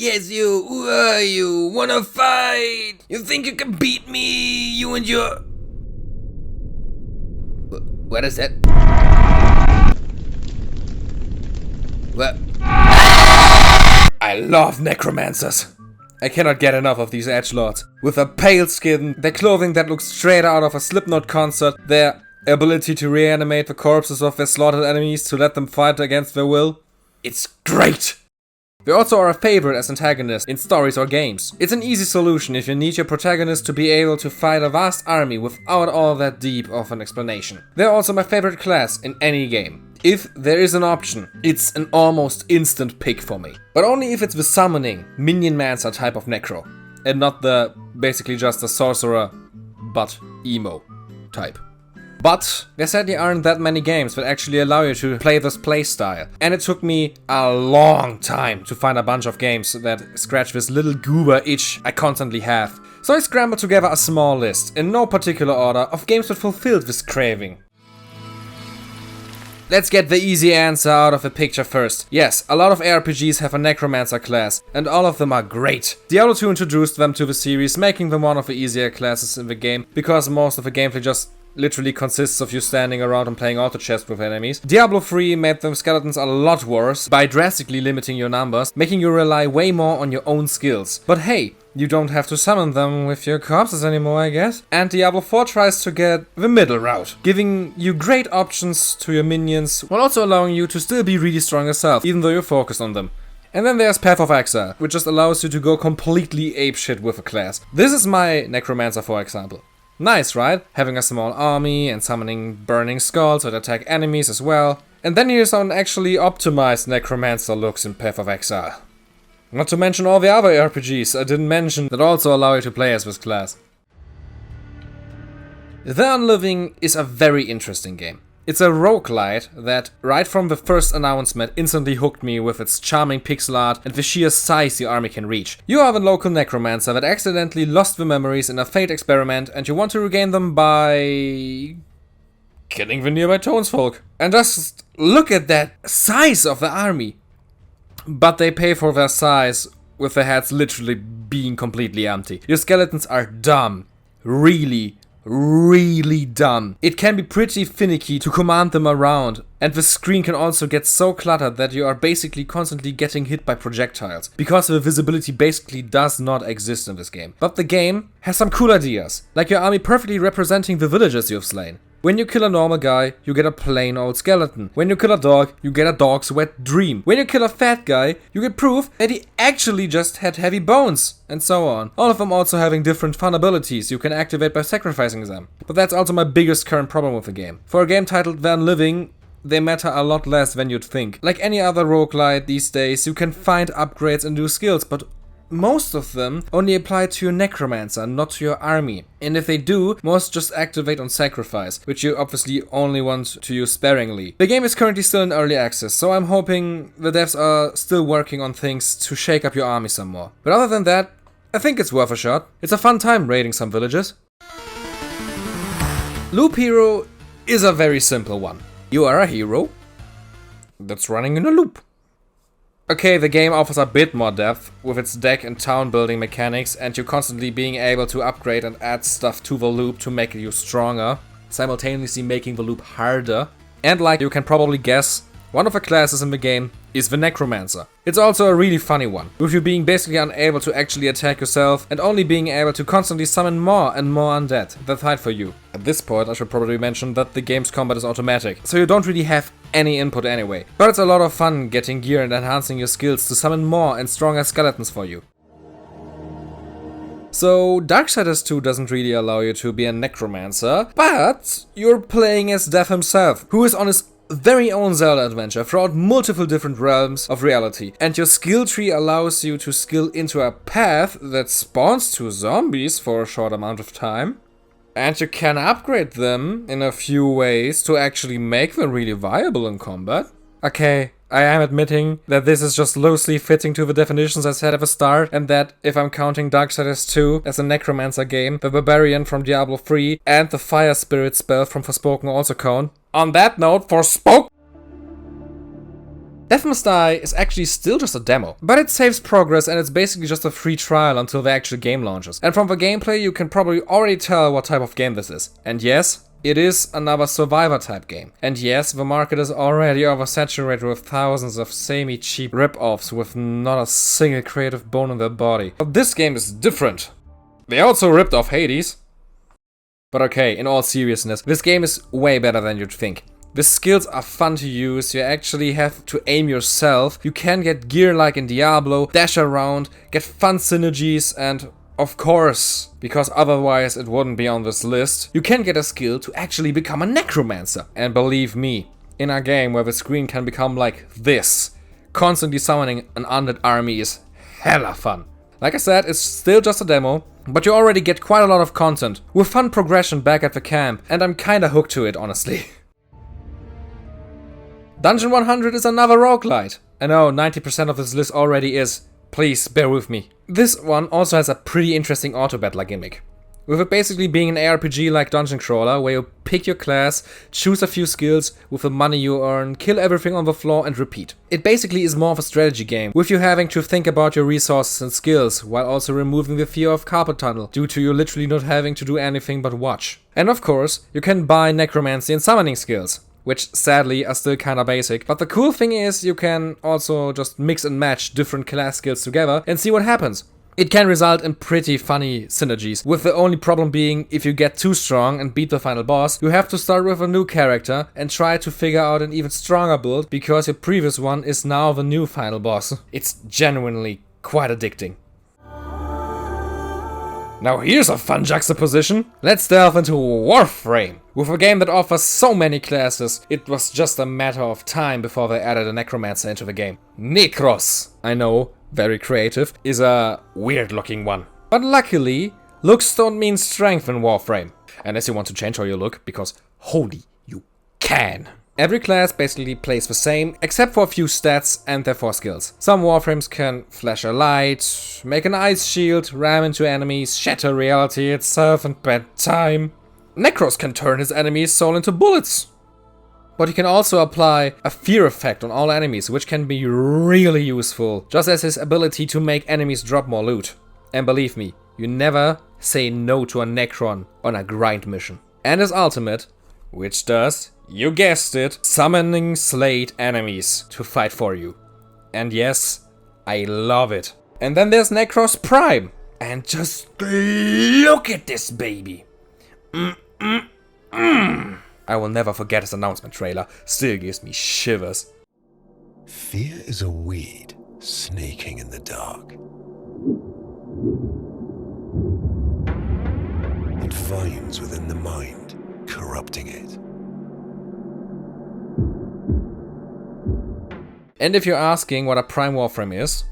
Yes, you. Who are you? Wanna fight? You think you can beat me? You and your... What is that? What? I love necromancers. I cannot get enough of these edgelords. With their pale skin, their clothing that looks straight out of a Slipknot concert, their ability to reanimate the corpses of their slaughtered enemies to let them fight against their will. It's great! They also are a favorite as antagonists in stories or games. It's an easy solution if you need your protagonist to be able to fight a vast army without all that deep of an explanation. They're also my favorite class in any game. If there is an option, it's an almost instant pick for me. But only if it's the summoning, Minionmancer type of Necro, and not the basically just a sorcerer, but emo type. But there sadly aren't that many games that actually allow you to play this playstyle. And it took me a long time to find a bunch of games that scratch this little goober itch I constantly have. So I scrambled together a small list, in no particular order, of games that fulfilled this craving. Let's get the easy answer out of the picture first. Yes, a lot of ARPGs have a Necromancer class, and all of them are great. Diablo 2 introduced them to the series, making them one of the easier classes in the game, because most of the gameplay just literally consists of you standing around and playing auto chess with enemies. Diablo 3 made the skeletons a lot worse by drastically limiting your numbers, making you rely way more on your own skills. But hey, you don't have to summon them with your corpses anymore, I guess. And Diablo 4 tries to get the middle route, giving you great options to your minions, while also allowing you to still be really strong yourself, even though you're focused on them. And then there's Path of Exile, which just allows you to go completely apeshit with a class. This is my Necromancer, for example. Nice, right? Having a small army and summoning burning skulls that attack enemies as well. And then here's how an actually optimized Necromancer looks in Path of Exile. Not to mention all the other RPGs I didn't mention that also allow you to play as this class. The Unliving is a very interesting game. It's a roguelite that, right from the first announcement, instantly hooked me with its charming pixel art and the sheer size your army can reach. You are the local necromancer that accidentally lost the memories in a failed experiment, and you want to regain them by killing the nearby townsfolk. And just look at that size of the army! But they pay for their size with their heads literally being completely empty. Your skeletons are dumb. Really dumb. It can be pretty finicky to command them around, and the screen can also get so cluttered that you are basically constantly getting hit by projectiles, because the visibility basically does not exist in this game. But the game has some cool ideas, like your army perfectly representing the villagers you've slain. When you kill a normal guy, you get a plain old skeleton. When you kill a dog, you get a dog's wet dream. When you kill a fat guy, you get proof that he actually just had heavy bones, and so on. All of them also having different fun abilities you can activate by sacrificing them. But that's also my biggest current problem with the game. For a game titled The Unliving, they matter a lot less than you'd think. Like any other roguelite these days, you can find upgrades and new skills, but most of them only apply to your necromancer, not to your army. And if they do, most just activate on sacrifice, which you obviously only want to use sparingly. The game is currently still in early access, so I'm hoping the devs are still working on things to shake up your army some more. But other than that, I think it's worth a shot. It's a fun time raiding some villages. Loop Hero is a very simple one. You are a hero that's running in a loop. Okay, the game offers a bit more depth with its deck and town building mechanics, and you constantly being able to upgrade and add stuff to the loop to make you stronger, simultaneously making the loop harder. And like you can probably guess, one of the classes in the game is the Necromancer. It's also a really funny one, with you being basically unable to actually attack yourself and only being able to constantly summon more and more undead that fight for you. At this point I should probably mention that the game's combat is automatic, so you don't really have any input anyway. But it's a lot of fun getting gear and enhancing your skills to summon more and stronger skeletons for you. So Darksiders 2 doesn't really allow you to be a necromancer, but you're playing as Death himself, who is on his very own Zelda adventure throughout multiple different realms of reality, and your skill tree allows you to skill into a path that spawns 2 zombies for a short amount of time, and you can upgrade them in a few ways to actually make them really viable in combat. Okay, I am admitting that this is just loosely fitting to the definitions I said at the start, and that if I'm counting Darksiders 2 as a Necromancer game, the Barbarian from Diablo 3 and the Fire Spirit spell from Forspoken also count. On that note, Forspoken! Death Must Die is actually still just a demo, but it saves progress and it's basically just a free trial until the actual game launches. And from the gameplay you can probably already tell what type of game this is. And yes, it is another survivor type game. And yes, the market is already oversaturated with thousands of semi-cheap rip-offs with not a single creative bone in their body. But this game is different. They also ripped off Hades. But okay, in all seriousness, this game is way better than you'd think. The skills are fun to use, you actually have to aim yourself, you can get gear like in Diablo, dash around, get fun synergies, and of course, because otherwise it wouldn't be on this list, you can get a skill to actually become a necromancer. And believe me, in a game where the screen can become like this, constantly summoning an undead army is hella fun. Like I said, it's still just a demo, but you already get quite a lot of content, with fun progression back at the camp, and I'm kinda hooked to it, honestly. Dungeon 100 is another roguelite. I know 90% of this list already is. Please, bear with me. This one also has a pretty interesting auto-battler gimmick. With it basically being an ARPG like Dungeon Crawler, where you pick your class, choose a few skills, with the money you earn, kill everything on the floor and repeat. It basically is more of a strategy game, with you having to think about your resources and skills, while also removing the fear of carpet tunnel, due to you literally not having to do anything but watch. And of course, you can buy necromancy and summoning skills, which sadly are still kinda basic. But the cool thing is you can also just mix and match different class skills together and see what happens. It can result in pretty funny synergies, with the only problem being if you get too strong and beat the final boss, you have to start with a new character and try to figure out an even stronger build because your previous one is now the new final boss. It's genuinely quite addicting. Now here's a fun juxtaposition. Let's delve into Warframe. With a game that offers so many classes, it was just a matter of time before they added a necromancer into the game. Necros, I know, very creative, is a weird looking one. But luckily, looks don't mean strength in Warframe. Unless you want to change how you look, because holy, you can. Every class basically plays the same, except for a few stats and their 4 skills. Some Warframes can flash a light, make an ice shield, ram into enemies, shatter reality itself and bad time. Necros can turn his enemy's soul into bullets. But he can also apply a fear effect on all enemies, which can be really useful, just as his ability to make enemies drop more loot. And believe me, you never say no to a Necron on a grind mission. And his ultimate, which does, you guessed it, summoning slayed enemies to fight for you. And yes, I love it. And then there's Necros Prime. And just look at this baby. I will never forget his announcement trailer. Still gives me shivers. Fear is a weed snaking in the dark. It vines within the mind, corrupting it. And if you're asking what a Prime Warframe is,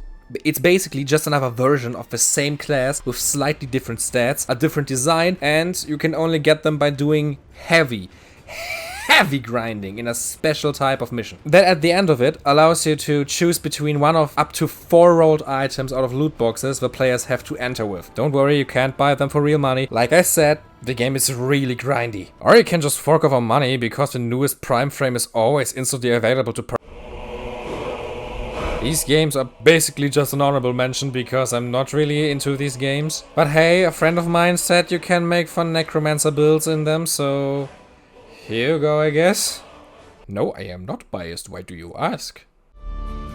it's basically just another version of the same class with slightly different stats, a different design, and you can only get them by doing heavy grinding in a special type of mission. That at the end of it allows you to choose between one of up to 4 rolled items out of loot boxes the players have to enter with. Don't worry, you can't buy them for real money. Like I said, the game is really grindy. Or you can just fork over money because the newest Prime frame is always instantly available to purchase. These games are basically just an honorable mention because I'm not really into these games. But hey, a friend of mine said you can make fun necromancer builds in them, so here you go, I guess. No, I am not biased, why do you ask?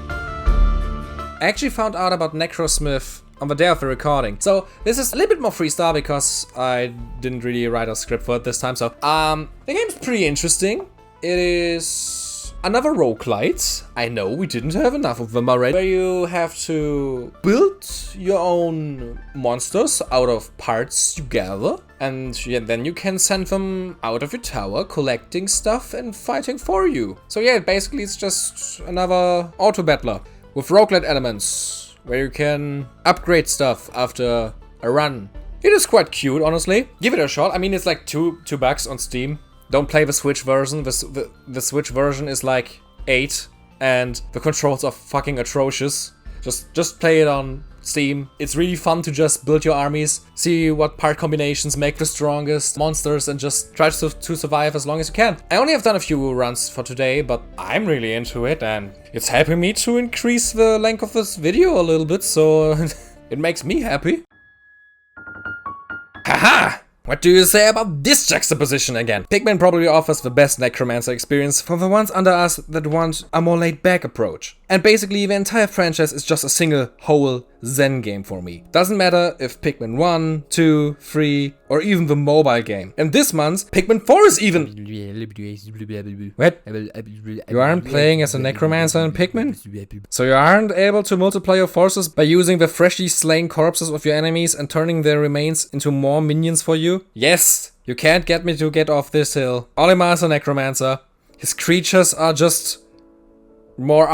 I actually found out about Necro Smith on the day of the recording, so this is a little bit more freestyle because I didn't really write a script for it this time, so the game's pretty interesting. It is another roguelite. I know we didn't have enough of them already. Where you have to build your own monsters out of parts you gather. And then you can send them out of your tower, collecting stuff and fighting for you. So yeah, basically it's just another auto-battler with roguelite elements, where you can upgrade stuff after a run. It is quite cute, honestly. Give it a shot. I mean, it's like $2 on Steam. Don't play the Switch version. The Switch version is like 8 and the controls are fucking atrocious. Just play it on Steam. It's really fun to just build your armies, see what part combinations make the strongest monsters, and just try to survive as long as you can. I only have done a few runs for today, but I'm really into it, and it's helping me to increase the length of this video a little bit, so it makes me happy. Haha! What do you say about this juxtaposition again? Pikmin probably offers the best Necromancer experience for the ones under us that want a more laid-back approach. And basically the entire franchise is just a single, whole Zen game for me. Doesn't matter if Pikmin 1, 2, 3, or even the mobile game. And this month, Pikmin 4 is even... What? You aren't playing as a Necromancer in Pikmin? So you aren't able to multiply your forces by using the freshly slain corpses of your enemies and turning their remains into more minions for you? Yes! You can't get me to get off this hill. Olimar is a Necromancer. His creatures are just... more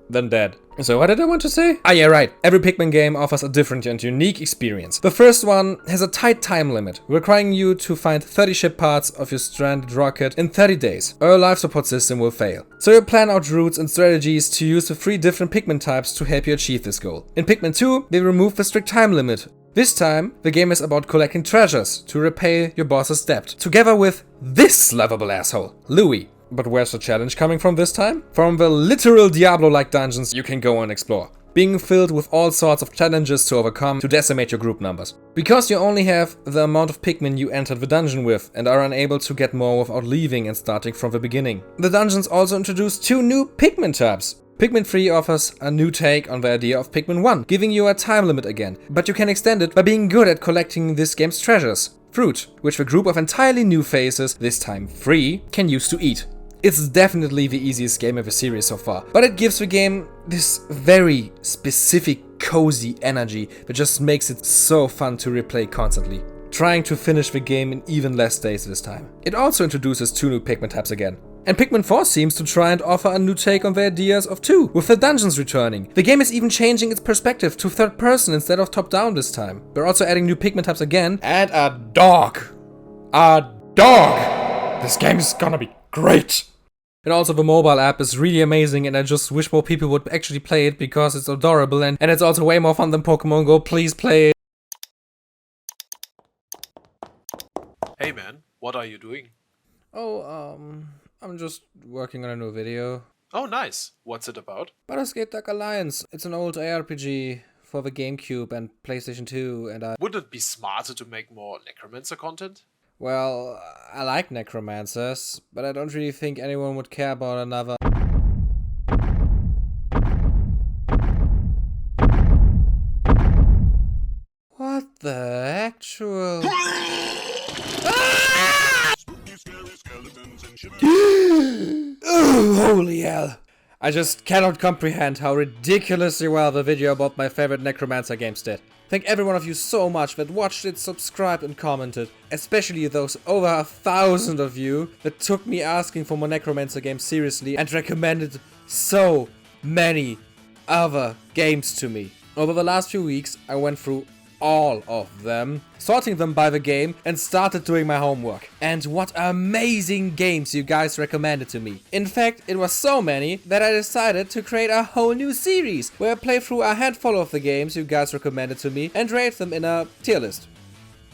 than dead. So what did I want to say? Ah yeah, right. Every Pikmin game offers a different and unique experience. The first one has a tight time limit, requiring you to find 30 ship parts of your stranded rocket in 30 days, or your life support system will fail. So you plan out routes and strategies to use the 3 different Pikmin types to help you achieve this goal. In Pikmin 2, they removed the strict time limit. This time, the game is about collecting treasures to repay your boss's debt, together with this lovable asshole, Louis. But where's the challenge coming from this time? From the literal Diablo-like dungeons you can go and explore, being filled with all sorts of challenges to overcome to decimate your group numbers. Because you only have the amount of Pikmin you entered the dungeon with and are unable to get more without leaving and starting from the beginning. The dungeons also introduce 2 new Pikmin types. Pikmin 3 offers a new take on the idea of Pikmin 1, giving you a time limit again, but you can extend it by being good at collecting this game's treasures. Fruit, which the group of entirely new faces, this time free, can use to eat. It's definitely the easiest game of the series so far, but it gives the game this very specific cozy energy that just makes it so fun to replay constantly, trying to finish the game in even less days this time. It also introduces 2 new Pikmin types again. And Pikmin 4 seems to try and offer a new take on the ideas of 2, with the dungeons returning. The game is even changing its perspective to third person instead of top down this time. They're also adding new Pikmin types again, and a dog. A dog! This game is gonna be great! And also the mobile app is really amazing, and I just wish more people would actually play it because it's adorable and it's also way more fun than Pokemon Go. Please play it. Hey man, what are you doing? Oh, I'm just working on a new video. Oh nice, what's it about? Baldurs Gate Dark Alliance. It's an old ARPG for the GameCube and PlayStation 2, and Would it be smarter to make more Necromancer content? well, I like Necromancers, but I don't really think anyone would care about another... What the actual... Oh, holy hell! I just cannot comprehend how ridiculously well the video about my favorite Necromancer games did. Thank every one of you so much that watched it, subscribed and commented. Especially those over 1,000 of you that took me asking for more Necromancer games seriously and recommended so many other games to me. Over the last few weeks, I went through all of them, sorting them by the game, and started doing my homework. And what amazing games you guys recommended to me. In fact, it was so many that I decided to create a whole new series where I play through a handful of the games you guys recommended to me and rate them in a tier list.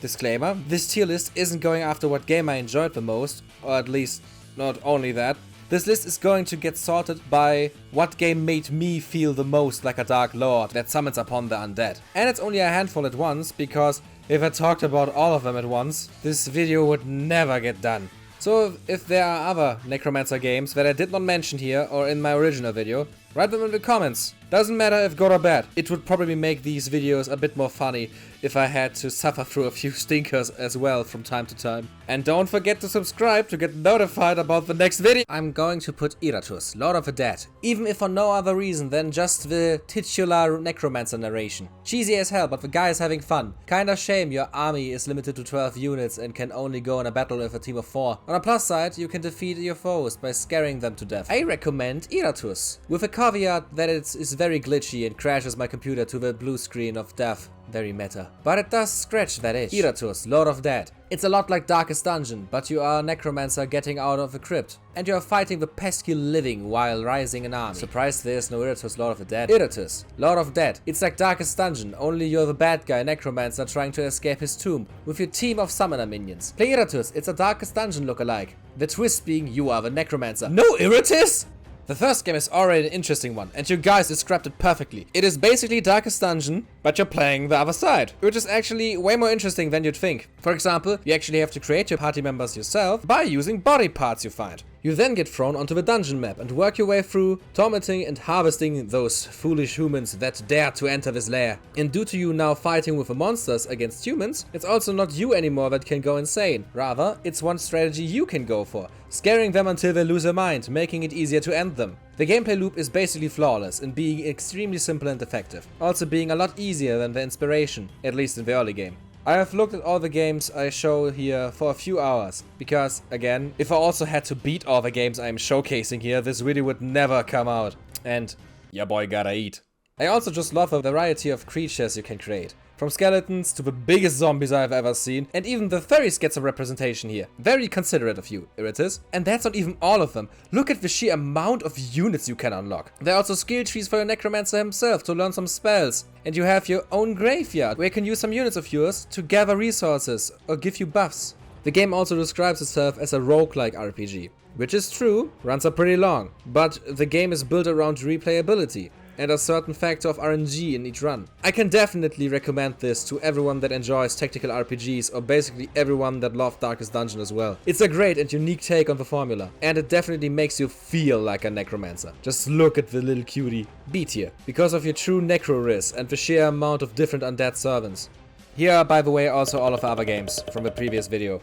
Disclaimer, this tier list isn't going after what game I enjoyed the most, or at least not only that. This list is going to get sorted by what game made me feel the most like a Dark Lord that summons upon the undead. And it's only a handful at once, because if I talked about all of them at once, this video would never get done. So if there are other Necromancer games that I did not mention here or in my original video, write them in the comments. Doesn't matter if good or bad. It would probably make these videos a bit more funny if I had to suffer through a few stinkers as well from time to time. And don't forget to subscribe to get notified about the next video. I'm going to put Iratus, Lord of the Dead, even if for no other reason than just the titular Necromancer narration. Cheesy as hell, but the guy is having fun. Kinda shame your army is limited to 12 units and can only go in a battle with a team of 4. On a plus side, you can defeat your foes by scaring them to death. I recommend Iratus, with a caveat that it is very glitchy and crashes my computer to the blue screen of death. Very meta. But it does scratch that itch. Iratus, Lord of Dead. It's a lot like Darkest Dungeon, but you are a necromancer getting out of a crypt. And you are fighting the pesky living while rising an army. Surprised there is no Iratus, Lord of the Dead. Iratus, Lord of Dead. It's like Darkest Dungeon, only you're the bad guy necromancer trying to escape his tomb with your team of summoner minions. Play Iratus, it's a Darkest Dungeon lookalike. The twist being you are the necromancer. No Iratus? The first game is already an interesting one, and you guys described it perfectly. It is basically Darkest Dungeon, but you're playing the other side, which is actually way more interesting than you'd think. For example, you actually have to create your party members yourself by using body parts you find. You then get thrown onto the dungeon map and work your way through, tormenting and harvesting those foolish humans that dare to enter this lair. And due to you now fighting with the monsters against humans, it's also not you anymore that can go insane. Rather, it's one strategy you can go for, scaring them until they lose their mind, making it easier to end them. The gameplay loop is basically flawless in being extremely simple and effective, also being a lot easier than the inspiration, at least in the early game. I have looked at all the games I show here for a few hours, because, again, if I also had to beat all the games I'm showcasing here, this video would never come out. And ya boy gotta eat. I also just love the variety of creatures you can create. From skeletons to the biggest zombies I've ever seen, and even the furries get some representation here. Very considerate of you, Iratus. And that's not even all of them. Look at the sheer amount of units you can unlock. There are also skill trees for your necromancer himself to learn some spells. And you have your own graveyard, where you can use some units of yours to gather resources or give you buffs. The game also describes itself as a roguelike RPG, which is true, runs are pretty long, but the game is built around replayability and a certain factor of RNG in each run. I can definitely recommend this to everyone that enjoys tactical RPGs, or basically everyone that loved Darkest Dungeon as well. It's a great and unique take on the formula, and it definitely makes you feel like a necromancer. Just look at the little cutie. B tier, because of your true necro-riz and the sheer amount of different undead servants. Here are, by the way, also all of the other games from the previous video.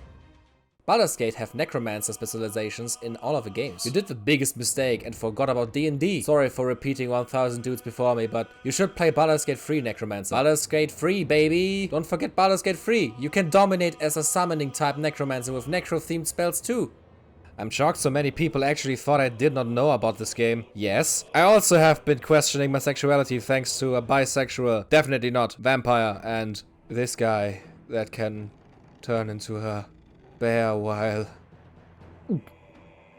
Baldurs Gate have necromancer specializations in all of the games. You did the biggest mistake and forgot about D&D. Sorry for repeating 1000 dudes before me, but you should play Baldurs Gate 3 necromancer. Baldurs Gate 3, baby! Don't forget Baldurs Gate 3. You can dominate as a summoning type necromancer with necro-themed spells too. I'm shocked so many people actually thought I did not know about this game. Yes. I also have been questioning my sexuality thanks to a bisexual, definitely not, vampire, and this guy that can turn into a bear while...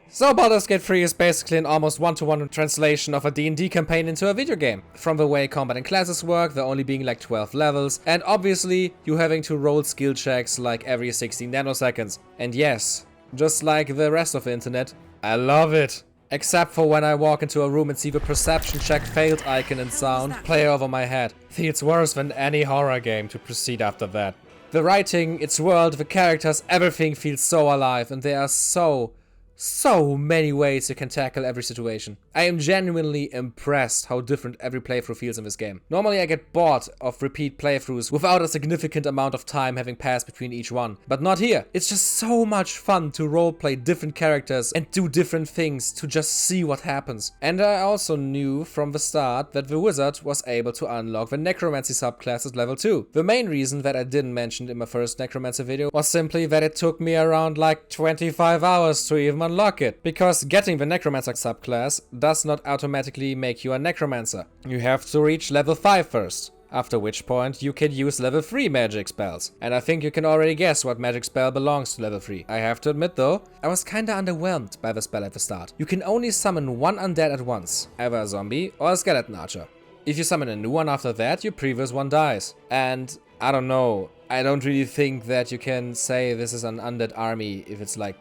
So Baldur's Gate 3 is basically an almost one-to-one translation of a D&D campaign into a video game. From the way combat and classes work, there only being like 12 levels, and obviously you having to roll skill checks like every 16 nanoseconds. And yes, just like the rest of the internet, I love it. Except for when I walk into a room and see the perception check failed icon and sound play over my head. I think it's worse than any horror game to proceed after that. The writing, its world, the characters, everything feels so alive, and there are so many ways you can tackle every situation. I am genuinely impressed how different every playthrough feels in this game. Normally I get bored of repeat playthroughs without a significant amount of time having passed between each one. But not here. It's just so much fun to roleplay different characters and do different things to just see what happens. And I also knew from the start that the wizard was able to unlock the necromancy subclass at level 2. The main reason that I didn't mention in my first necromancer video was simply that it took me around like 25 hours to even unlock it, because getting the necromancer subclass does not automatically make you a necromancer. You have to reach level 5 first, after which point you can use level 3 magic spells. And I think you can already guess what magic spell belongs to level 3. I have to admit though, I was kinda underwhelmed by the spell at the start. You can only summon one undead at once, either a zombie or a skeleton archer. If you summon a new one after that, your previous one dies. And I don't know, I don't really think that you can say this is an undead army if it's like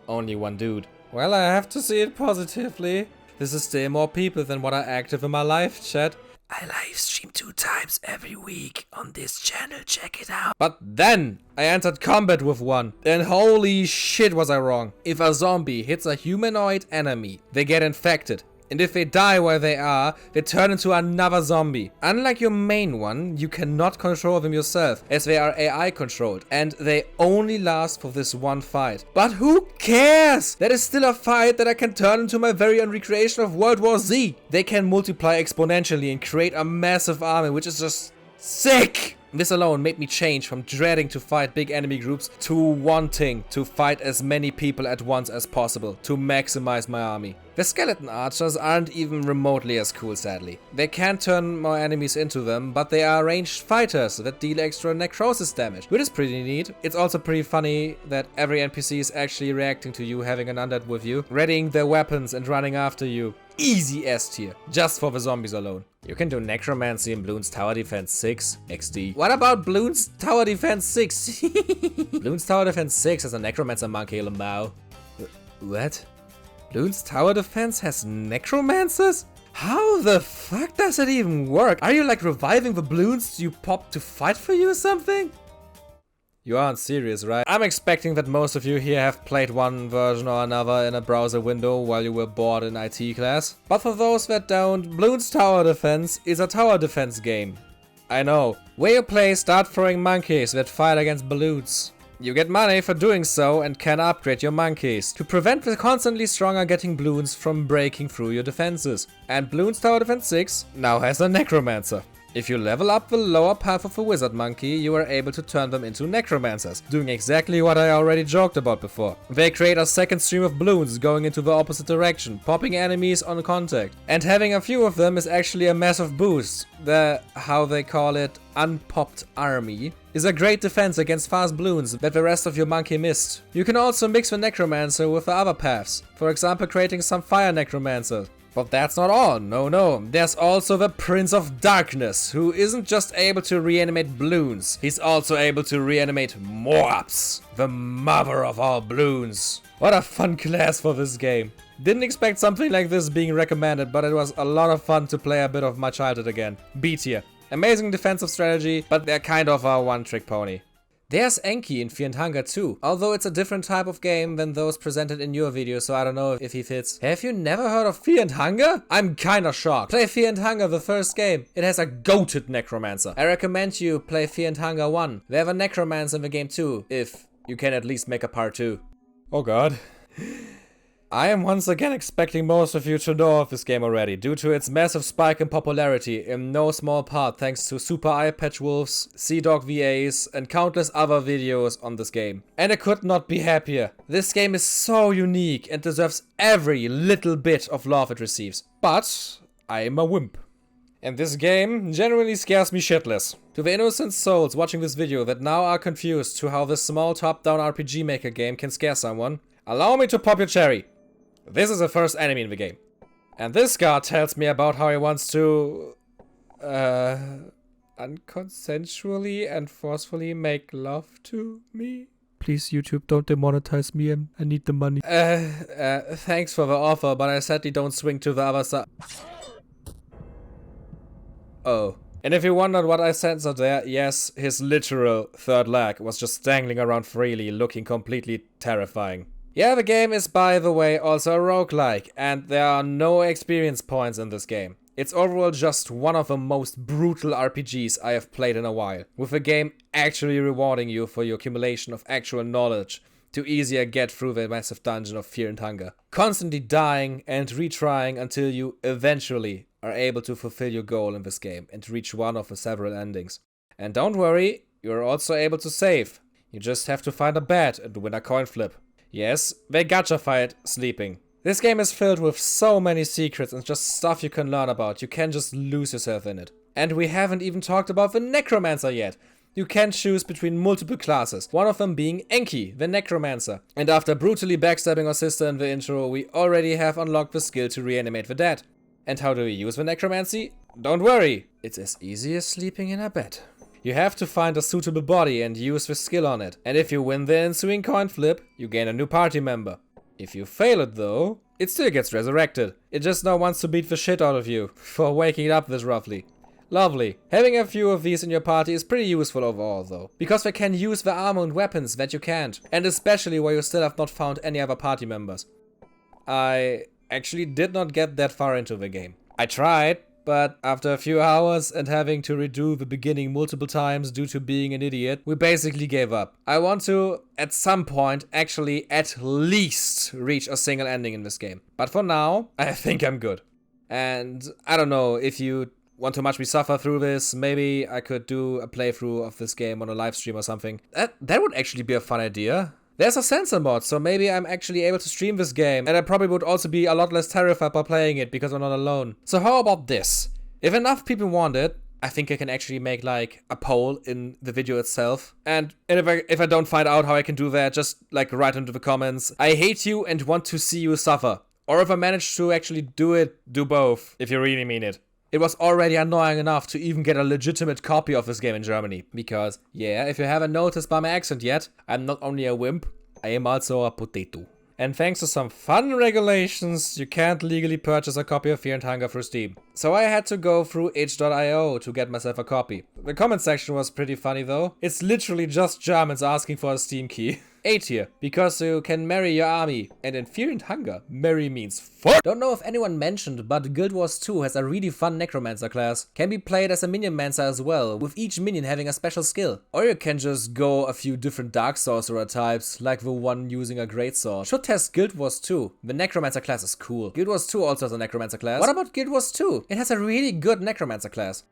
only one dude. Well, I have to see it positively. This is still more people than what are active in my live chat. I live stream 2 times every week on this channel, check it out. But then I entered combat with one, and holy shit was I wrong. If a zombie hits a humanoid enemy, they get infected. And if they die where they are, they turn into another zombie. Unlike your main one, you cannot control them yourself, as they are AI controlled, and they only last for this one fight. But who cares? That is still a fight that I can turn into my very own recreation of World War Z. They can multiply exponentially and create a massive army, which is just sick. This alone made me change from dreading to fight big enemy groups to wanting to fight as many people at once as possible to maximize my army. The skeleton archers aren't even remotely as cool, sadly. They can turn more enemies into them, but they are ranged fighters that deal extra necrosis damage, which is pretty neat. It's also pretty funny that every NPC is actually reacting to you having an undead with you, readying their weapons and running after you. Easy S tier, just for the zombies alone. You can do necromancy in Bloons Tower Defense 6 XD. What about Bloons Tower Defense 6? Bloons Tower Defense 6 has a necromancer monkey, Lamau. What? Bloons Tower Defense has necromancers? How the fuck does it even work? Are you like reviving the bloons you popped to fight for you or something? You aren't serious, right? I'm expecting that most of you here have played one version or another in a browser window while you were bored in IT class. But for those that don't, Bloons Tower Defense is a tower defense game. I know, where you play start throwing monkeys that fight against balloons. You get money for doing so and can upgrade your monkeys to prevent the constantly stronger getting bloons from breaking through your defenses. And Bloons Tower Defense 6 now has a necromancer. If you level up the lower path of a wizard monkey, you are able to turn them into necromancers, doing exactly what I already joked about before. They create a second stream of bloons going into the opposite direction, popping enemies on contact. And having a few of them is actually a massive boost. The, how they call it, unpopped army, is a great defense against fast bloons that the rest of your monkey missed. You can also mix the necromancer with the other paths, for example creating some fire necromancer. But that's not all, no. There's also the Prince of Darkness, who isn't just able to reanimate bloons, he's also able to reanimate Moabs, the mother of all bloons. What a fun class for this game. Didn't expect something like this being recommended, but it was a lot of fun to play a bit of my childhood again. B tier. Amazing defensive strategy, but they're kind of a one-trick pony. There's Enki in Fear and Hunger too, although it's a different type of game than those presented in your video, so I don't know if he fits. Have you never heard of Fear and Hunger? I'm kinda shocked. Play Fear and Hunger, the first game. It has a goated necromancer. I recommend you play Fear and Hunger 1. They have a necromancer in the game too, if you can at least make a part 2. Oh god. I am once again expecting most of you to know of this game already, due to its massive spike in popularity, in no small part thanks to Super Eye Patch Wolves, Sea Dog VAs, and countless other videos on this game. And I could not be happier. This game is so unique and deserves every little bit of love it receives. But I am a wimp. And this game genuinely scares me shitless. To the innocent souls watching this video that now are confused to how this small top-down RPG maker game can scare someone, allow me to pop your cherry. This is the first enemy in the game. And this guy tells me about how he wants to... unconsensually and forcefully make love to me. Please, YouTube, don't demonetize me. I need the money. Thanks for the offer, but I sadly don't swing to the other side. Oh. And if you wondered what I censored there, yes, his literal third leg was just dangling around freely, looking completely terrifying. Yeah, the game is, by the way, also a roguelike, and there are no experience points in this game. It's overall just one of the most brutal RPGs I have played in a while, with the game actually rewarding you for your accumulation of actual knowledge to easier get through the massive dungeon of Fear and Hunger. Constantly dying and retrying until you eventually are able to fulfill your goal in this game and reach one of the several endings. And don't worry, you're also able to save. You just have to find a bed and win a coin flip. Yes, they gacha fight sleeping. This game is filled with so many secrets and just stuff you can learn about. You can just lose yourself in it. And we haven't even talked about the Necromancer yet. You can choose between multiple classes, one of them being Enki, the Necromancer. And after brutally backstabbing our sister in the intro, we already have unlocked the skill to reanimate the dead. And how do we use the Necromancy? Don't worry, it's as easy as sleeping in a bed. You have to find a suitable body and use the skill on it. And if you win the ensuing coin flip, you gain a new party member. If you fail it though, it still gets resurrected. It just now wants to beat the shit out of you for waking up this roughly. Lovely. Having a few of these in your party is pretty useful overall though, because they can use the armor and weapons that you can't, and especially where you still have not found any other party members. I actually did not get that far into the game. I tried, but after a few hours and having to redo the beginning multiple times due to being an idiot, we basically gave up. I want to, at some point, actually at least reach a single ending in this game. But for now, I think I'm good. And I don't know, if you want to watch me suffer through this, maybe I could do a playthrough of this game on a live stream or something. That would actually be a fun idea. There's a sensor mod, so maybe I'm actually able to stream this game, and I probably would also be a lot less terrified by playing it because I'm not alone. So how about this? If enough people want it, I think I can actually make like a poll in the video itself. And if I don't find out how I can do that, just like write into the comments, I hate you and want to see you suffer. Or if I manage to actually do it, do both, if you really mean it. It was already annoying enough to even get a legitimate copy of this game in Germany. Because, yeah, if you haven't noticed by my accent yet, I'm not only a wimp, I am also a potato. And thanks to some fun regulations, you can't legally purchase a copy of Fear and Hunger through Steam. So I had to go through itch.io to get myself a copy. The comment section was pretty funny though. It's literally just Germans asking for a Steam key. A tier, because you can marry your army. And in Fear and Hunger, marry means fuck. Don't know if anyone mentioned, but Guild Wars 2 has a really fun Necromancer class. Can be played as a Minion Mancer as well, with each minion having a special skill. Or you can just go a few different Dark Sorcerer types, like the one using a Greatsword. Should test Guild Wars 2. The Necromancer class is cool. Guild Wars 2 also has a Necromancer class. What about Guild Wars 2? It has a really good Necromancer class.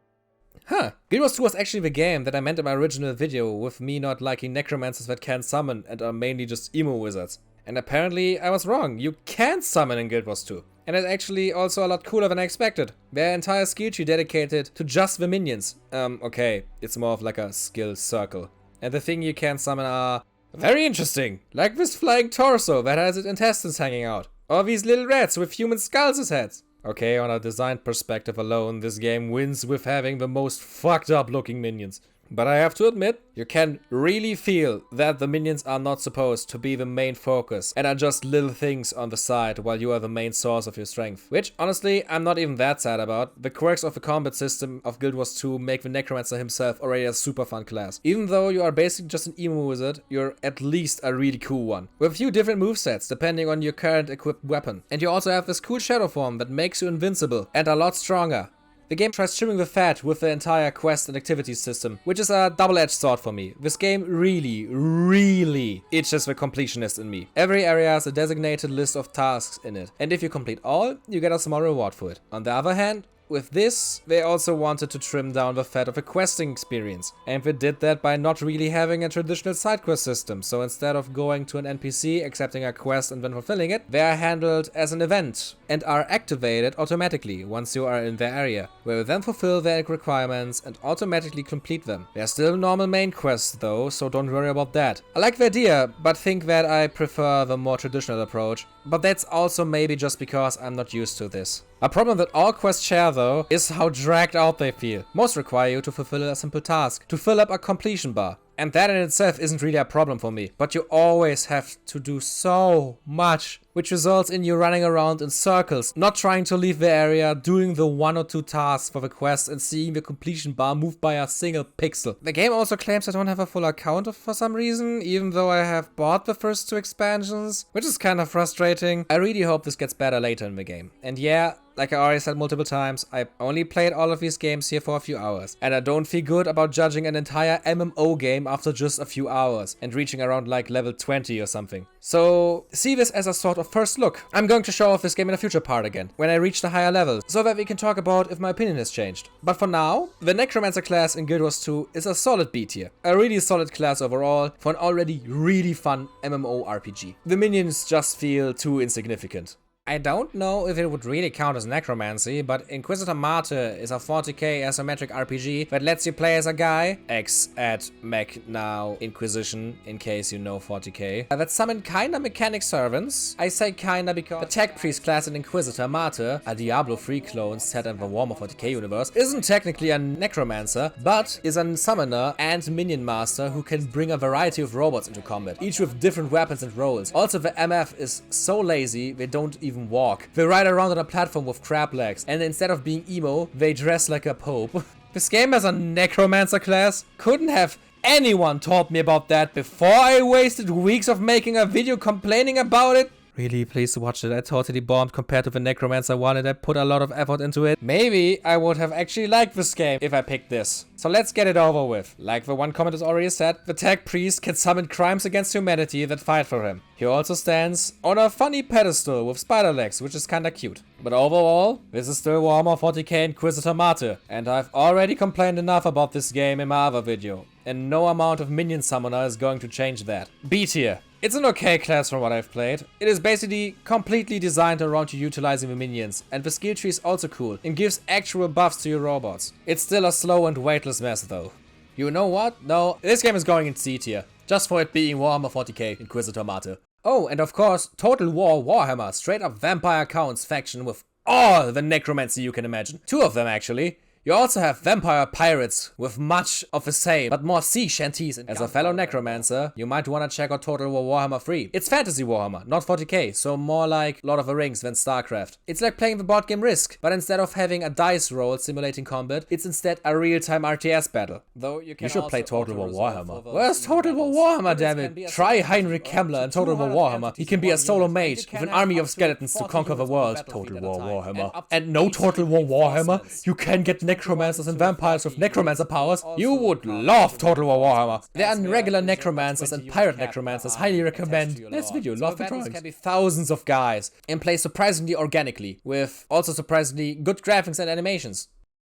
Huh. Guild Wars 2 was actually the game that I meant in my original video, with me not liking necromancers that can't summon and are mainly just emo wizards. And apparently I was wrong, you can summon in Guild Wars 2. And it's actually also a lot cooler than I expected. Their entire skill tree dedicated to just the minions. Okay, it's more of like a skill circle. And the thing you can summon are very interesting. Like this flying torso that has its intestines hanging out. Or these little rats with human skulls as heads. Okay, on a design perspective alone, this game wins with having the most fucked up looking minions. But I have to admit, you can really feel that the minions are not supposed to be the main focus and are just little things on the side while you are the main source of your strength. Which, honestly, I'm not even that sad about. The quirks of the combat system of Guild Wars 2 make the Necromancer himself already a super fun class. Even though you are basically just an emo wizard, you're at least a really cool one. With a few different movesets depending on your current equipped weapon. And you also have this cool shadow form that makes you invincible and a lot stronger. The game tries trimming the fat with the entire quest and activities system, which is a double-edged sword for me. This game really itches the completionist in me. Every area has a designated list of tasks in it, and if you complete all, you get a small reward for it. On the other hand, with this, they also wanted to trim down the fat of a questing experience. And they did that by not really having a traditional side quest system. So instead of going to an NPC, accepting a quest and then fulfilling it, they are handled as an event and are activated automatically once you are in their area, where you then fulfill their requirements and automatically complete them. They're still normal main quests though, so don't worry about that. I like the idea, but think that I prefer the more traditional approach. But that's also maybe just because I'm not used to this. A problem that all quests share though is how dragged out they feel. Most require you to fulfill a simple task, to fill up a completion bar. And that in itself isn't really a problem for me. But you always have to do so much, which results in you running around in circles, not trying to leave the area, doing the 1 or 2 tasks for the quest and seeing the completion bar move by a single pixel. The game also claims I don't have a full account for some reason, even though I have bought the first 2 expansions, which is kind of frustrating. I really hope this gets better later in the game. And yeah, like I already said multiple times, I only played all of these games here for a few hours. And I don't feel good about judging an entire MMO game after just a few hours and reaching around like level 20 or something. So see this as a sort of first look. I'm going to show off this game in a future part again, when I reach the higher levels, so that we can talk about if my opinion has changed. But for now, the Necromancer class in Guild Wars 2 is a solid B tier. A really solid class overall for an already really fun MMO RPG. The minions just feel too insignificant. I don't know if it would really count as necromancy, but Inquisitor Martyr is a 40k isometric RPG that lets you play as a guy, X at mech now Inquisition, in case you know 40k, that summon kinda mechanic servants. I say kinda because the tech priest class in Inquisitor Martyr, a Diablo 3 clone set in the Warhammer 40k universe, isn't technically a necromancer, but is a summoner and minion master who can bring a variety of robots into combat, each with different weapons and roles. Also, the MF is so lazy they don't even walk. They ride around on a platform with crab legs, and instead of being emo, they dress like a pope. This game has a necromancer class. Couldn't have anyone told me about that before I wasted weeks of making a video complaining about it. Really, please watch it. I totally bombed compared to the Necromancer one and I put a lot of effort into it. Maybe I would have actually liked this game if I picked this. So let's get it over with. Like the one comment has already said, the tech priest can summon crimes against humanity that fight for him. He also stands on a funny pedestal with spider legs, which is kinda cute. But overall, this is still Warhammer 40k Inquisitor Martyr, and I've already complained enough about this game in my other video, and no amount of minion summoner is going to change that. B tier. It's an okay class from what I've played. It is basically completely designed around you utilizing the minions, and the skill tree is also cool and gives actual buffs to your robots. It's still a slow and weightless mess though. You know what? No, this game is going in C tier, just for it being Warhammer 40k Inquisitor Martyr. Oh, and of course, Total War Warhammer, straight up vampire counts faction with all the necromancy you can imagine. 2 of them actually. You also have vampire pirates with much of the same, but more sea shanties. As a fellow necromancer, you might want to check out Total War Warhammer 3. It's fantasy Warhammer, not 40k, so more like Lord of the Rings than StarCraft. It's like playing the board game Risk, but instead of having a dice roll simulating combat, it's instead a real-time RTS battle. Though you should play Total War Warhammer. Where's Total War Warhammer, damn it? Try Heinrich Kemmler in Total War Warhammer. He can be a solo mage with an army of skeletons to conquer the world. Total War Warhammer. And no Total War Warhammer, you can get necromancers and vampires with necromancer powers. You would love Total War Warhammer. There are regular necromancers and pirate necromancers. Highly recommend this video. Love the drawings. Can be thousands of guys and play surprisingly organically with also surprisingly good graphics and animations.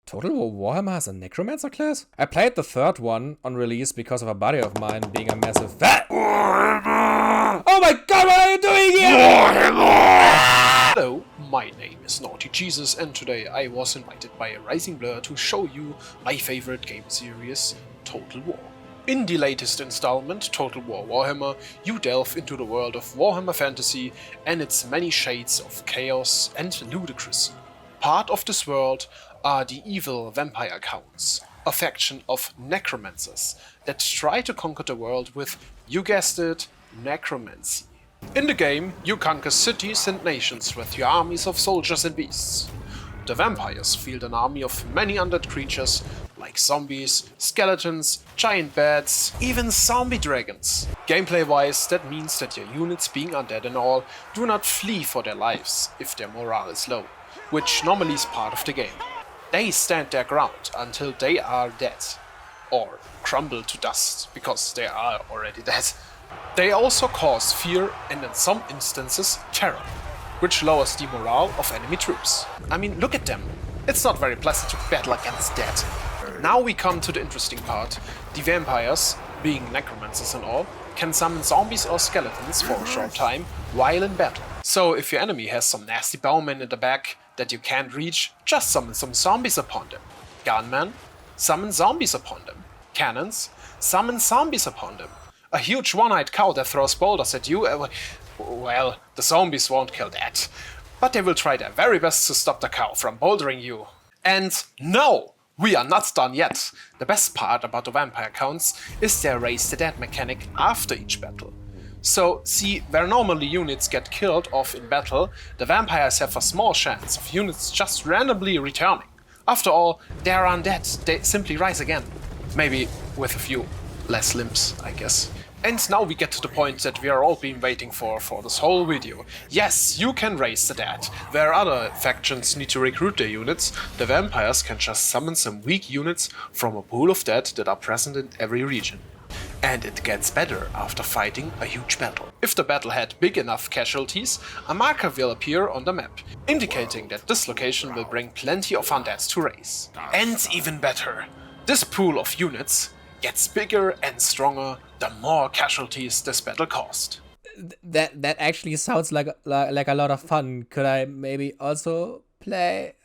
Total War Warhammer has a necromancer class? I played the 3rd one on release because of a buddy of mine being a massive fan. Oh my god, what are you doing here? Hello, my name is Naughty Jesus, and today I was invited by a Rising Blur to show you my favorite game series, Total War. In the latest installment, Total War Warhammer, you delve into the world of Warhammer Fantasy and its many shades of chaos and ludicrousy. Part of this world are the evil vampire counts, a faction of necromancers that try to conquer the world with, you guessed it, necromancy. In the game, you conquer cities and nations with your armies of soldiers and beasts. The vampires field an army of many undead creatures like zombies, skeletons, giant bats, even zombie dragons. Gameplay-wise, that means that your units, being undead and all, do not flee for their lives if their morale is low, which normally is part of the game. They stand their ground until they are dead, or crumble to dust, because they are already dead. They also cause fear and in some instances terror, which lowers the morale of enemy troops. I mean, look at them. It's not very pleasant to battle against that. Now we come to the interesting part. The vampires, being necromancers and all, can summon zombies or skeletons for a short time while in battle. So if your enemy has some nasty bowmen in the back that you can't reach, just summon some zombies upon them. Gunmen, summon zombies upon them. Cannons, summon zombies upon them. A huge one-eyed cow that throws boulders at you, well, the zombies won't kill that. But they will try their very best to stop the cow from bouldering you. And no, we are not done yet. The best part about the vampire counts is their raise the dead mechanic after each battle. So, see, where normally units get killed off in battle, the vampires have a small chance of units just randomly returning. After all, they are undead, they simply rise again. Maybe with a few less limbs, I guess. And now we get to the point that we are all been waiting for this whole video. Yes, you can raise the dead. Where other factions need to recruit their units, the vampires can just summon some weak units from a pool of dead that are present in every region. And it gets better after fighting a huge battle. If the battle had big enough casualties, a marker will appear on the map, indicating that this location will bring plenty of undead to raise. And even better, this pool of units gets bigger and stronger the more casualties this battle caused. That actually sounds like a lot of fun. Could I maybe also play?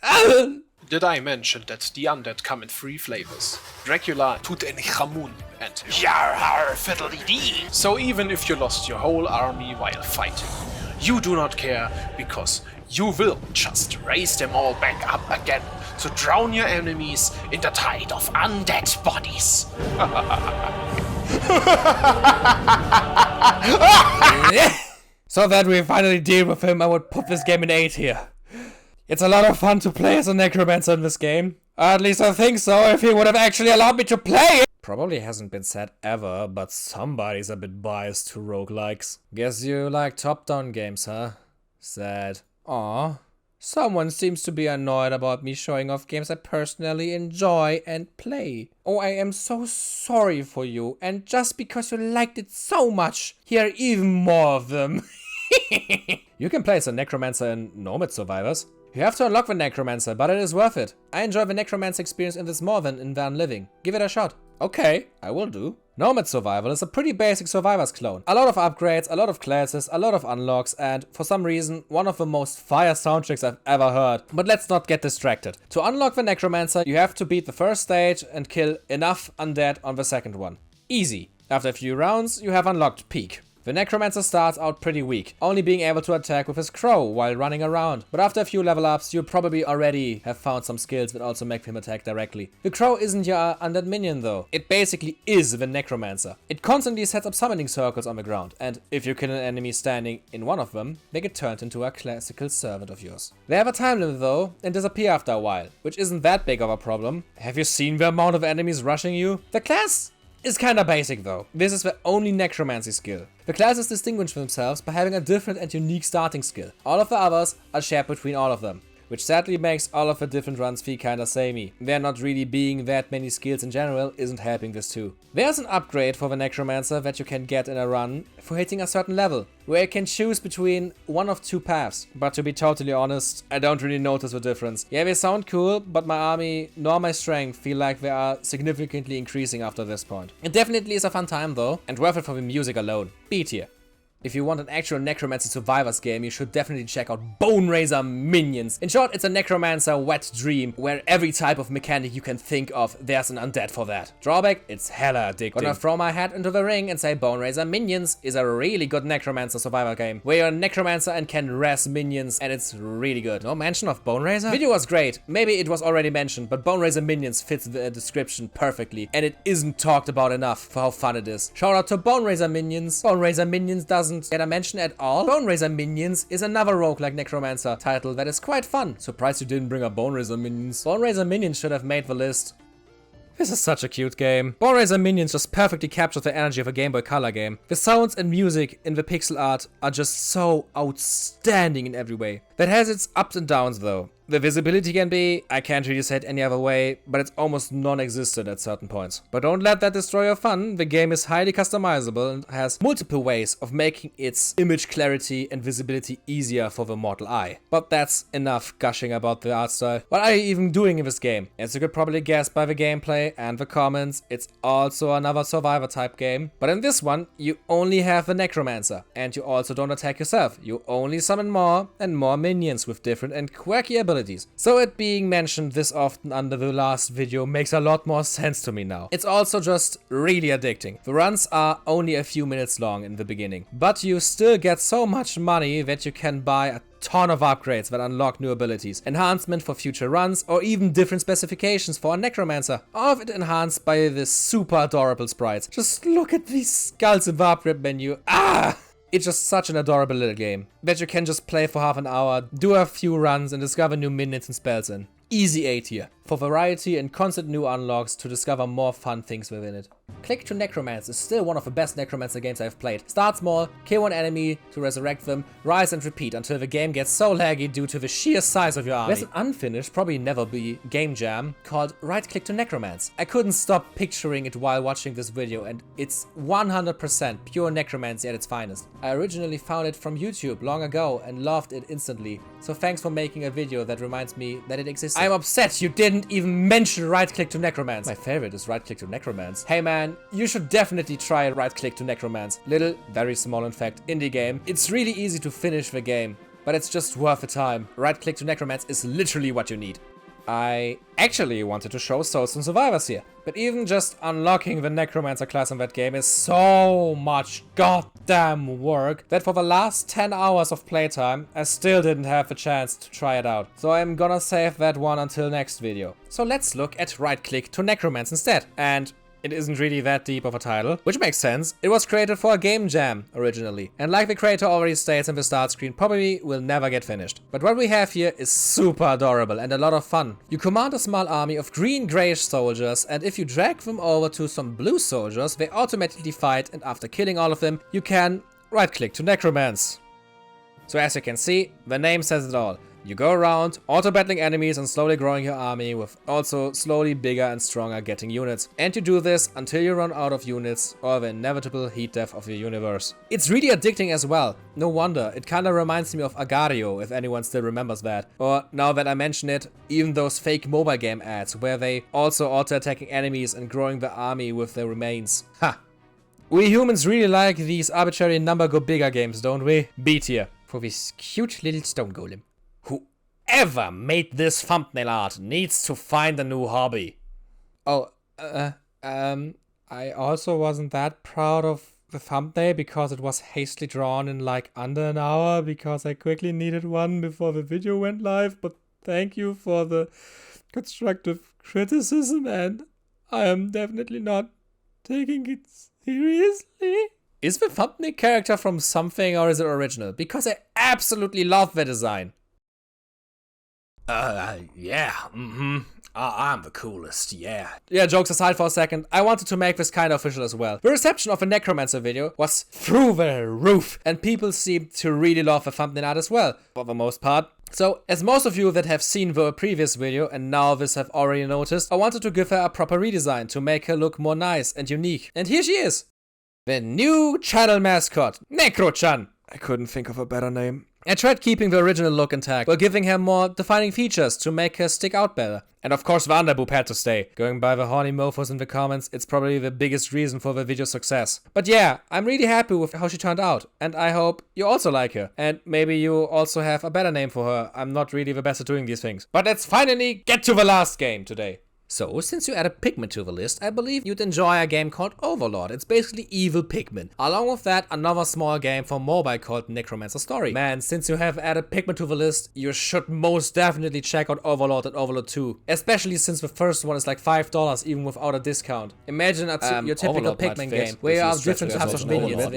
Did I mention that the undead come in 3 flavors? Dracula, Tutanchamun, and Yarhar Fiddly-Dee. So even if you lost your whole army while fighting, you do not care, because you will just raise them all back up again to drown your enemies in the tide of undead bodies. So that we finally deal with him, I would put this game in A tier. It's a lot of fun to play as a necromancer in this game. At least I think so, if he would have actually allowed me to play it. Probably hasn't been said ever, but somebody's a bit biased to roguelikes. Guess you like top-down games, huh? Sad. Aw. Someone seems to be annoyed about me showing off games I personally enjoy and play. Oh, I am so sorry for you, and just because you liked it so much, here are even more of them. You can play as a necromancer in Nomad Survivors. You have to unlock the Necromancer, but it is worth it. I enjoy the Necromance experience in this more than in the Unliving. Give it a shot. Okay, I will do. Nomad Survivor is a pretty basic Survivors clone. A lot of upgrades, a lot of classes, a lot of unlocks, and for some reason, one of the most fire soundtracks I've ever heard. But let's not get distracted. To unlock the Necromancer, you have to beat the first stage and kill enough undead on the second one. Easy. After a few rounds, you have unlocked Peak. The Necromancer starts out pretty weak, only being able to attack with his crow while running around. But after a few level ups, you probably already have found some skills that also make him attack directly. The crow isn't your undead minion though. It basically is the Necromancer. It constantly sets up summoning circles on the ground, and if you kill an enemy standing in one of them, they get turned into a classical servant of yours. They have a time limit though, and disappear after a while, which isn't that big of a problem. Have you seen the amount of enemies rushing you? The class is kinda basic though. This is the only necromancy skill. The classes distinguish themselves by having a different and unique starting skill. All of the others are shared between all of them, which sadly makes all of the different runs feel kinda samey. There not really being that many skills in general isn't helping this too. There's an upgrade for the Necromancer that you can get in a run for hitting a certain level, where you can choose between one of two paths. But to be totally honest, I don't really notice the difference. Yeah, they sound cool, but my army nor my strength feel like they are significantly increasing after this point. It definitely is a fun time though, and worth it for the music alone. B tier. If you want an actual Necromancer Survivors game, you should definitely check out Boneraiser Minions. In short, it's a Necromancer wet dream, where every type of mechanic you can think of, there's an undead for that. Drawback, it's hella addicting. Gonna throw my hat into the ring and say Boneraiser Minions is a really good Necromancer Survivor game, where you're a Necromancer and can res minions, and it's really good. No mention of Boneraiser? Video was great. Maybe it was already mentioned, but Boneraiser Minions fits the description perfectly, and it isn't talked about enough for how fun it is. Shout out to Boneraiser Minions. Boneraiser Minions doesn't get a mention at all. Boneraiser Minions is another roguelike Necromancer title that is quite fun. Surprised you didn't bring up Boneraiser Minions. Boneraiser Minions should have made the list. This is such a cute game. Boneraiser Minions just perfectly captures the energy of a Game Boy Color game. The sounds and music in the pixel art are just so outstanding in every way. That has its ups and downs though. The visibility can be, I can't really say it any other way, but it's almost non-existent at certain points. But don't let that destroy your fun. The game is highly customizable and has multiple ways of making its image clarity and visibility easier for the mortal eye. But that's enough gushing about the art style. What are you even doing in this game? As you could probably guess by the gameplay and the comments, it's also another survivor type game. But in this one, you only have the Necromancer, and you also don't attack yourself. You only summon more and more minions with different and quirky abilities. So it being mentioned this often under the last video makes a lot more sense to me now. It's also just really addicting. The runs are only a few minutes long in the beginning, but you still get so much money that you can buy a ton of upgrades that unlock new abilities, enhancement for future runs, or even different specifications for a Necromancer. All of it enhanced by this super adorable sprites. Just look at these skulls in the upgrade menu. Ah! It's just such an adorable little game that you can just play for half an hour, do a few runs and discover new minions and spells in. Easy A tier, for variety and constant new unlocks to discover more fun things within it. Click to Necromance is still one of the best Necromancer games I've played. Start small, kill one enemy to resurrect them, rise and repeat until the game gets so laggy due to the sheer size of your army. There's an unfinished, probably never be, game jam called Right Click to Necromance. I couldn't stop picturing it while watching this video, and it's 100% pure necromancy at its finest. I originally found it from YouTube long ago and loved it instantly, so thanks for making a video that reminds me that it exists. I'm upset you didn't even mention Right Click to Necromance. My favorite is Right Click to Necromance. Hey man, you should definitely try Right Click to Necromance. Little, very small in fact, indie game. It's really easy to finish the game, but it's just worth the time. Right Click to Necromance is literally what you need. I actually wanted to show Soulstone Survivors here, but even just unlocking the Necromancer class in that game is so much goddamn work that for the last 10 hours of playtime, I still didn't have the chance to try it out. So I'm gonna save that one until next video. So let's look at Right Click to Necromance instead. And it isn't really that deep of a title, which makes sense. It was created for a game jam originally, and like the creator already states in the start screen, probably will never get finished. But what we have here is super adorable and a lot of fun. You command a small army of green-grayish soldiers, and if you drag them over to some blue soldiers, they automatically fight, and after killing all of them, you can right-click to Necromance. So as you can see, the name says it all. You go around auto-battling enemies and slowly growing your army with also slowly bigger and stronger getting units. And you do this until you run out of units or the inevitable heat death of your universe. It's really addicting as well. No wonder, it kinda reminds me of Agario, if anyone still remembers that. Or, now that I mention it, even those fake mobile game ads where they also auto-attacking enemies and growing the army with their remains. Ha! We humans really like these arbitrary number go bigger games, don't we? B tier. For this cute little stone golem. Whoever made this thumbnail art needs to find a new hobby. Oh, I also wasn't that proud of the thumbnail because it was hastily drawn in like under an hour because I quickly needed one before the video went live, but thank you for the constructive criticism and I am definitely not taking it seriously. Is the thumbnail character from something or is it original? Because I absolutely love the design. Yeah, I'm the coolest, yeah. Yeah, jokes aside for a second, I wanted to make this kind of official as well. The reception of the Necromancer video was through the roof, and people seemed to really love the thumbnail art as well, for the most part. So, as most of you that have seen the previous video and now this have already noticed, I wanted to give her a proper redesign to make her look more nice and unique. And here she is! The new channel mascot, Necro-chan! I couldn't think of a better name. I tried keeping the original look intact, while giving her more defining features to make her stick out better. And of course the underboob had to stay. Going by the horny mofos in the comments, it's probably the biggest reason for the video's success. But yeah, I'm really happy with how she turned out, and I hope you also like her. And maybe you also have a better name for her. I'm not really the best at doing these things. But let's finally get to the last game today. So, since you added Pikmin to the list, I believe you'd enjoy a game called Overlord. It's basically evil Pikmin. Along with that, another small game for mobile called Necromancer Story. Man, since you have added Pikmin to the list, you should most definitely check out Overlord and Overlord 2. Especially since the first one is like $5 even without a discount. Imagine your typical Pikmin game, where you have different types of minions. But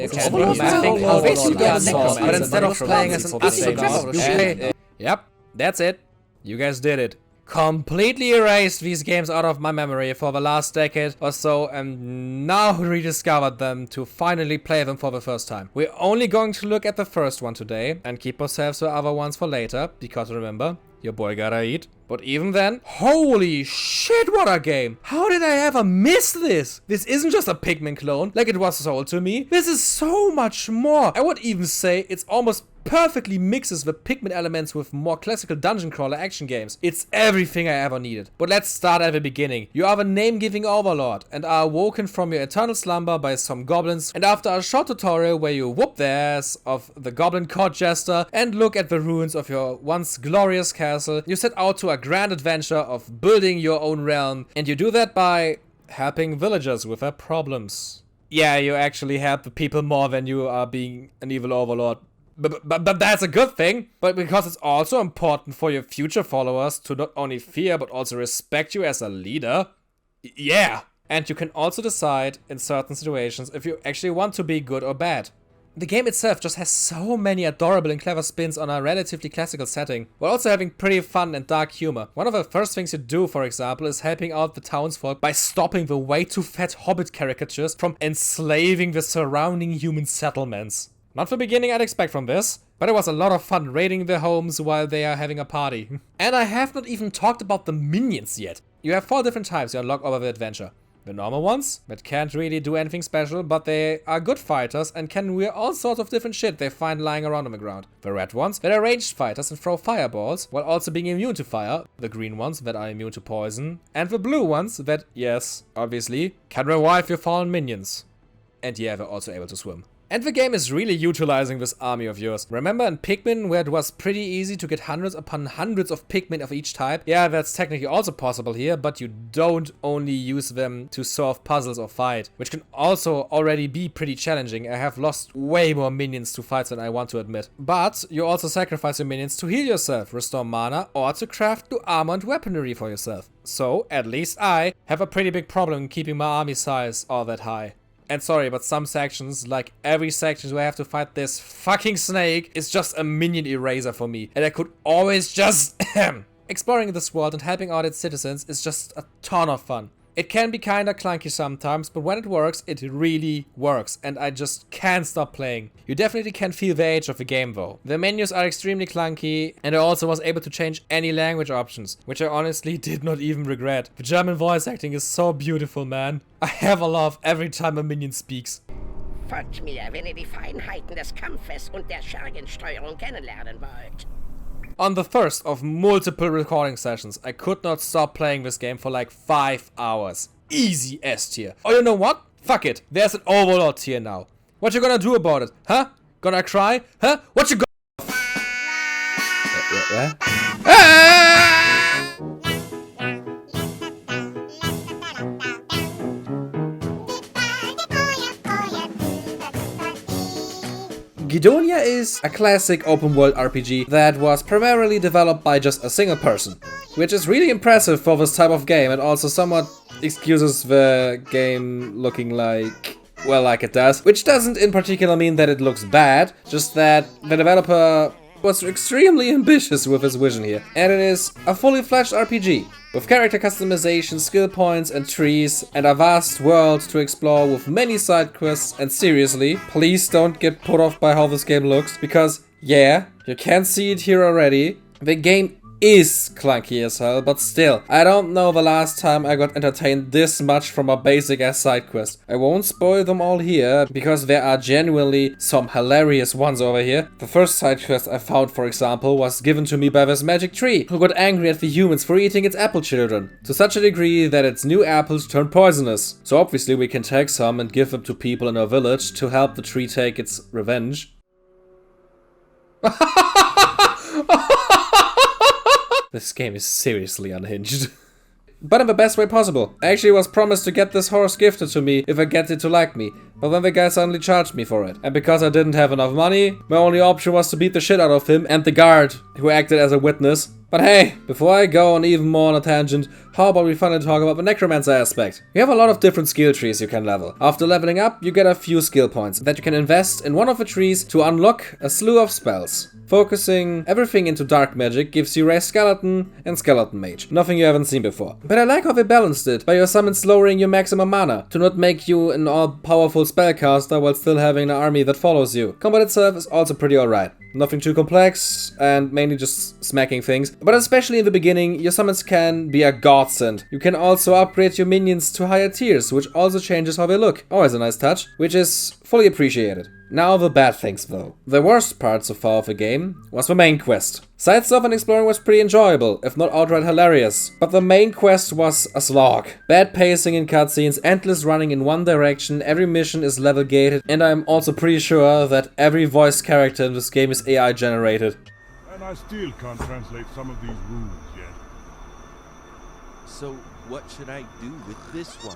instead of playing as an astronaut, you play... Yep, that's it. You guys did it. Completely erased these games out of my memory for the last decade or so and now rediscovered them to finally play them for the first time. We're only going to look at the first one today and keep ourselves the other ones for later, because remember, your boy gotta eat. But even then, holy shit, what a game! How did I ever miss this? This isn't just a Pikmin clone, like it was sold to me. This is so much more. I would even say it's almost perfectly mixes the Pikmin elements with more classical dungeon crawler action games. It's everything I ever needed. But let's start at the beginning. You are the name-giving Overlord and are awoken from your eternal slumber by some goblins, and after a short tutorial where you whoop the ass of the goblin court jester and look at the ruins of your once glorious castle, you set out to a grand adventure of building your own realm, and you do that by helping villagers with their problems. Yeah, you actually help the people more than you are being an evil overlord. But that's a good thing. But because it's also important for your future followers to not only fear but also respect you as a leader. Yeah. And you can also decide in certain situations if you actually want to be good or bad. The game itself just has so many adorable and clever spins on a relatively classical setting, while also having pretty fun and dark humor. One of the first things you do, for example, is helping out the townsfolk by stopping the way too fat hobbit caricatures from enslaving the surrounding human settlements. Not the beginning I'd expect from this, but it was a lot of fun raiding their homes while they are having a party. And I have not even talked about the minions yet. You have 4 different types you unlock over the adventure. The normal ones, that can't really do anything special, but they are good fighters and can wear all sorts of different shit they find lying around on the ground. The red ones, that are ranged fighters and throw fireballs, while also being immune to fire. The green ones, that are immune to poison. And the blue ones, that, yes, obviously, can revive your fallen minions. And yeah, they're also able to swim. And the game is really utilizing this army of yours. Remember in Pikmin where it was pretty easy to get hundreds upon hundreds of Pikmin of each type? Yeah, that's technically also possible here, but you don't only use them to solve puzzles or fight, which can also already be pretty challenging. I have lost way more minions to fights than I want to admit. But you also sacrifice your minions to heal yourself, restore mana, or to craft new armor and weaponry for yourself. So, at least I have a pretty big problem keeping my army size all that high. And sorry, but some sections, like every section where I have to fight this fucking snake, is just a minion eraser for me. And I could always just... Exploring this world and helping out its citizens is just a ton of fun. It can be kinda clunky sometimes, but when it works, it really works, and I just can't stop playing. You definitely can feel the age of the game though. The menus are extremely clunky, and I also was able to change any language options, which I honestly did not even regret. The German voice acting is so beautiful, man. I have a laugh every time a minion speaks. Folgt mir, wenn ihr die Feinheiten des Kampfes und der Schergensteuerung kennenlernen wollt. On the first of multiple recording sessions, I could not stop playing this game for like 5 hours. Easy S tier. Oh, you know what? Fuck it. There's an Overlord tier now. What you gonna do about it? Huh? Gonna cry? Huh? What you gonna... Gedonia is a classic open-world RPG that was primarily developed by just a single person, which is really impressive for this type of game and also somewhat excuses the game looking like, well, like it does, which doesn't in particular mean that it looks bad, just that the developer was extremely ambitious with his vision here, and it is a fully fledged RPG. With character customization, skill points and trees, and a vast world to explore with many side quests, and seriously, please don't get put off by how this game looks, because yeah, you can see it here already. The game is clunky as hell, but still, I don't know the last time I got entertained this much from a basic ass side quest. I won't spoil them all here, because there are genuinely some hilarious ones over here. The first side quest I found, for example, was given to me by this magic tree, who got angry at the humans for eating its apple children, to such a degree that its new apples turned poisonous. So obviously we can take some and give them to people in our village to help the tree take its revenge. This game is seriously unhinged. But in the best way possible. I actually was promised to get this horse gifted to me if I get it to like me, but then the guy suddenly charged me for it. And because I didn't have enough money, my only option was to beat the shit out of him and the guard, who acted as a witness. But hey, before I go on even more on a tangent, how about we finally talk about the Necromancer aspect? You have a lot of different skill trees you can level. After leveling up, you get a few skill points that you can invest in one of the trees to unlock a slew of spells. Focusing everything into dark magic gives you Raised Skeleton and Skeleton Mage, nothing you haven't seen before. But I like how they balanced it by your summons lowering your maximum mana, to not make you an all-powerful spellcaster while still having an army that follows you. Combat itself is also pretty alright. Nothing too complex, and mainly just smacking things. But especially in the beginning, your summons can be a godsend. You can also upgrade your minions to higher tiers, which also changes how they look. Always a nice touch, which is fully appreciated. Now the bad things though. The worst part so far of the game was the main quest. Side stuff and exploring was pretty enjoyable, if not outright hilarious. But the main quest was a slog. Bad pacing in cutscenes, endless running in one direction, every mission is level gated, and I'm also pretty sure that every voice character in this game is AI generated. And I still can't translate some of these rules yet. So what should I do with this one?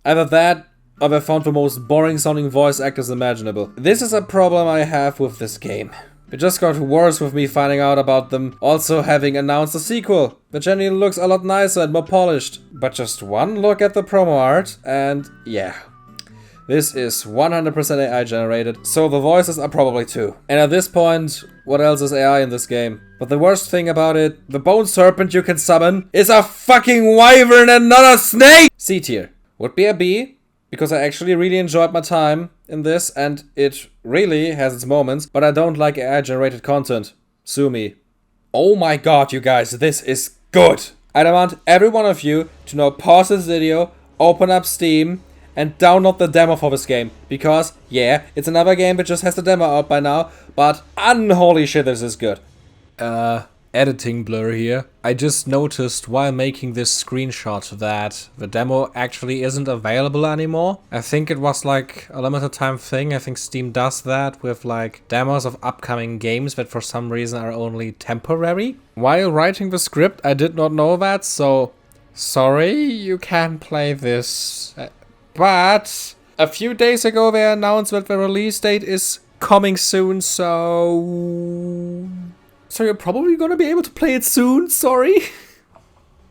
Either that, or I found the most boring sounding voice actors imaginable. This is a problem I have with this game. It just got worse with me finding out about them also having announced a sequel, which genuinely looks a lot nicer and more polished. But just one look at the promo art and yeah. This is 100% AI generated, so the voices are probably too. And at this point, what else is AI in this game? But the worst thing about it, the bone serpent you can summon is a fucking wyvern and not a snake! C tier. Would be a B, because I actually really enjoyed my time in this and it really has its moments, but I don't like AI generated content. Sue me. Oh my god, you guys, this is good! I demand every one of you to now pause this video, open up Steam, and download the demo for this game. Because, yeah, it's another game that just has the demo out by now, but unholy shit, this is good. Editing blur here. I just noticed while making this screenshot that the demo actually isn't available anymore. I think it was like a limited time thing. I think Steam does that with like demos of upcoming games that for some reason are only temporary. While writing the script, I did not know that, so sorry, you can play this. But a few days ago they announced that the release date is coming soon, so you're probably gonna be able to play it soon, sorry.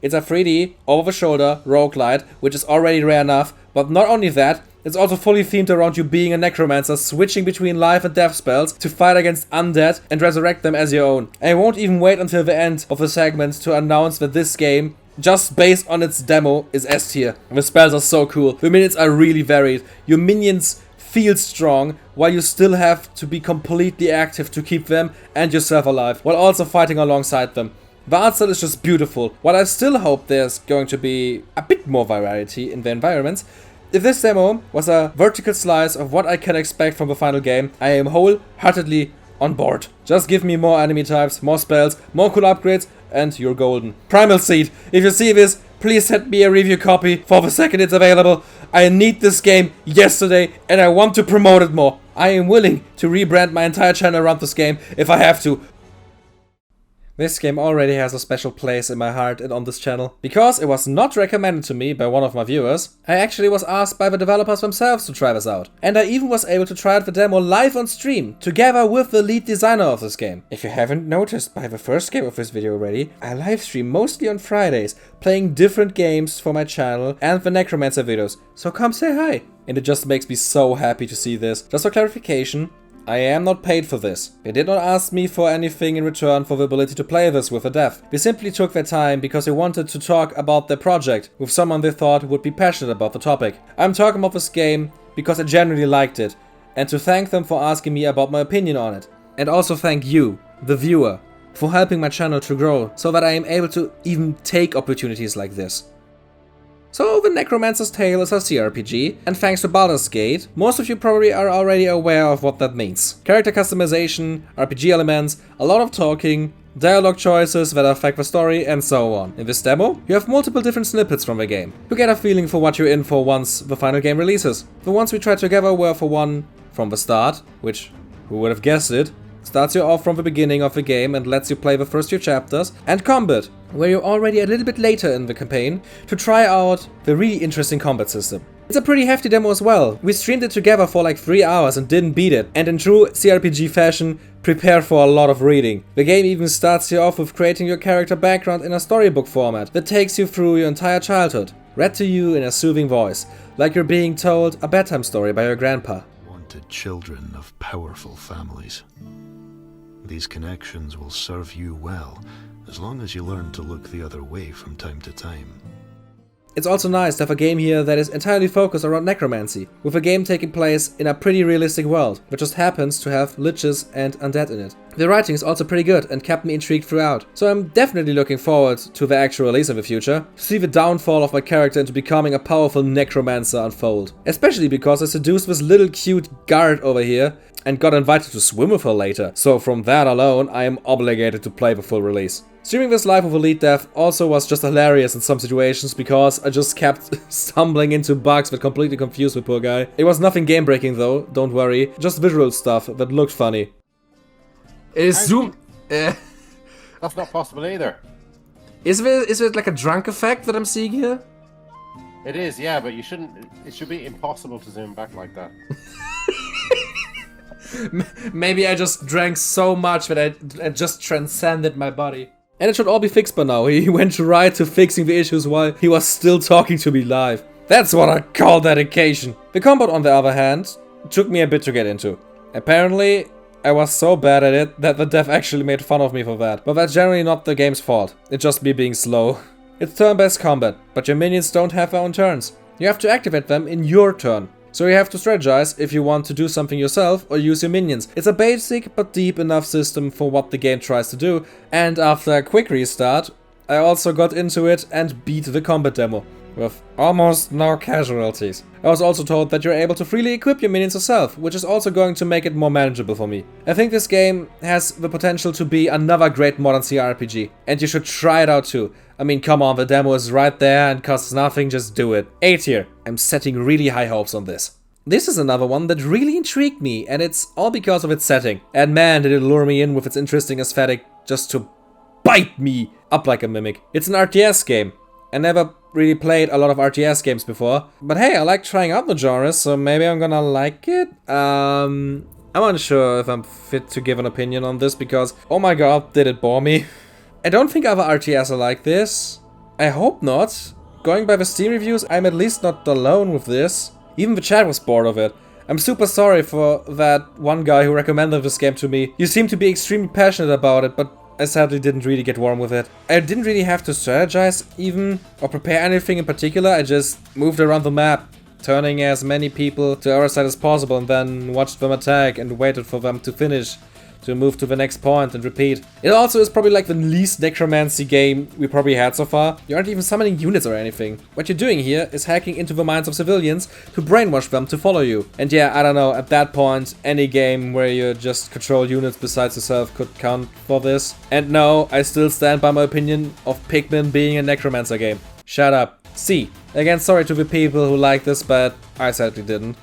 It's a 3D, over-the-shoulder, roguelite, which is already rare enough, but not only that, it's also fully themed around you being a necromancer, switching between life and death spells to fight against undead and resurrect them as your own. I won't even wait until the end of the segment to announce that this game just based on its demo, is S tier. The spells are so cool. The minions are really varied. Your minions feel strong, while you still have to be completely active to keep them and yourself alive, while also fighting alongside them. The art style is just beautiful. While I still hope there's going to be a bit more variety in the environments, if this demo was a vertical slice of what I can expect from the final game, I am wholeheartedly on board. Just give me more enemy types, more spells, more cool upgrades, and you're golden. Primal Seed, if you see this, please send me a review copy for the second it's available. I need this game yesterday and I want to promote it more. I am willing to rebrand my entire channel around this game if I have to. This game already has a special place in my heart and on this channel. Because it was not recommended to me by one of my viewers, I actually was asked by the developers themselves to try this out. And I even was able to try out the demo live on stream, together with the lead designer of this game. If you haven't noticed by the first game of this video already, I live stream mostly on Fridays, playing different games for my channel and the Necromancer videos, so come say hi. And it just makes me so happy to see this. Just for clarification, I am not paid for this. They did not ask me for anything in return for the ability to play this with a dev. They simply took their time because they wanted to talk about their project with someone they thought would be passionate about the topic. I'm talking about this game because I genuinely liked it, and to thank them for asking me about my opinion on it. And also thank you, the viewer, for helping my channel to grow so that I am able to even take opportunities like this. So, The Necromancer's Tale is a CRPG, and thanks to Baldurs Gate, most of you probably are already aware of what that means. Character customization, RPG elements, a lot of talking, dialogue choices that affect the story, and so on. In this demo, you have multiple different snippets from the game. You get a feeling for what you're in for once the final game releases. The ones we tried together were for one, from the start, which, who would have guessed it, starts you off from the beginning of the game and lets you play the first few chapters, and Combat, where you're already a little bit later in the campaign to try out the really interesting combat system. It's a pretty hefty demo as well. We streamed it together for like 3 hours and didn't beat it, and in true CRPG fashion, prepare for a lot of reading. The game even starts you off with creating your character background in a storybook format that takes you through your entire childhood, read to you in a soothing voice, like you're being told a bedtime story by your grandpa. Wanted children of powerful families. These connections will serve you well, as long as you learn to look the other way from time to time. It's also nice to have a game here that is entirely focused around necromancy, with a game taking place in a pretty realistic world, that just happens to have liches and undead in it. The writing is also pretty good and kept me intrigued throughout, so I'm definitely looking forward to the actual release in the future, to see the downfall of my character into becoming a powerful necromancer unfold. Especially because I seduced this little cute guard over here, and got invited to swim with her later, so from that alone I am obligated to play the full release. Streaming this live with a lead dev also was just hilarious in some situations because I just kept stumbling into bugs that completely confused the poor guy. It was nothing game breaking though, don't worry, just visual stuff that looked funny. That's not possible either. Is it like a drunk effect that I'm seeing here? It is, yeah, but you shouldn't. It should be impossible to zoom back like that. Maybe I just drank so much that I just transcended my body. And it should all be fixed by now. He went right to fixing the issues while he was still talking to me live. That's what I call dedication. The combat, on the other hand, took me a bit to get into. Apparently, I was so bad at it that the dev actually made fun of me for that. But that's generally not the game's fault. It's just me being slow. It's turn-based combat, but your minions don't have their own turns. You have to activate them in your turn. So you have to strategize if you want to do something yourself or use your minions. It's a basic but deep enough system for what the game tries to do, and after a quick restart, I also got into it and beat the combat demo, with almost no casualties. I was also told that you're able to freely equip your minions yourself, which is also going to make it more manageable for me. I think this game has the potential to be another great modern CRPG, and you should try it out too. I mean, come on, the demo is right there and costs nothing, just do it. A tier. I'm setting really high hopes on this. This is another one that really intrigued me, and it's all because of its setting. And man, did it lure me in with its interesting aesthetic just to bite me up like a mimic. It's an RTS game. I never really played a lot of RTS games before, but hey, I like trying out the genres, so maybe I'm gonna like it. I'm unsure if I'm fit to give an opinion on this because, oh my god, did it bore me. I don't think other RTS are like this. I hope not. Going by the Steam reviews, I'm at least not alone with this. Even the chat was bored of it. I'm super sorry for that one guy who recommended this game to me. You seem to be extremely passionate about it, but I sadly didn't really get warm with it. I didn't really have to strategize even, or prepare anything in particular. I just moved around the map, turning as many people to our side as possible, and then watched them attack and waited for them to finish, to move to the next point and repeat. It also is probably like the least necromancy game we probably had so far. You aren't even summoning units or anything. What you're doing here is hacking into the minds of civilians to brainwash them to follow you. And yeah, I don't know, at that point, any game where you just control units besides yourself could count for this. And no, I still stand by my opinion of Pikmin being a necromancer game. Shut up. C. Again, sorry to the people who like this, but I sadly didn't.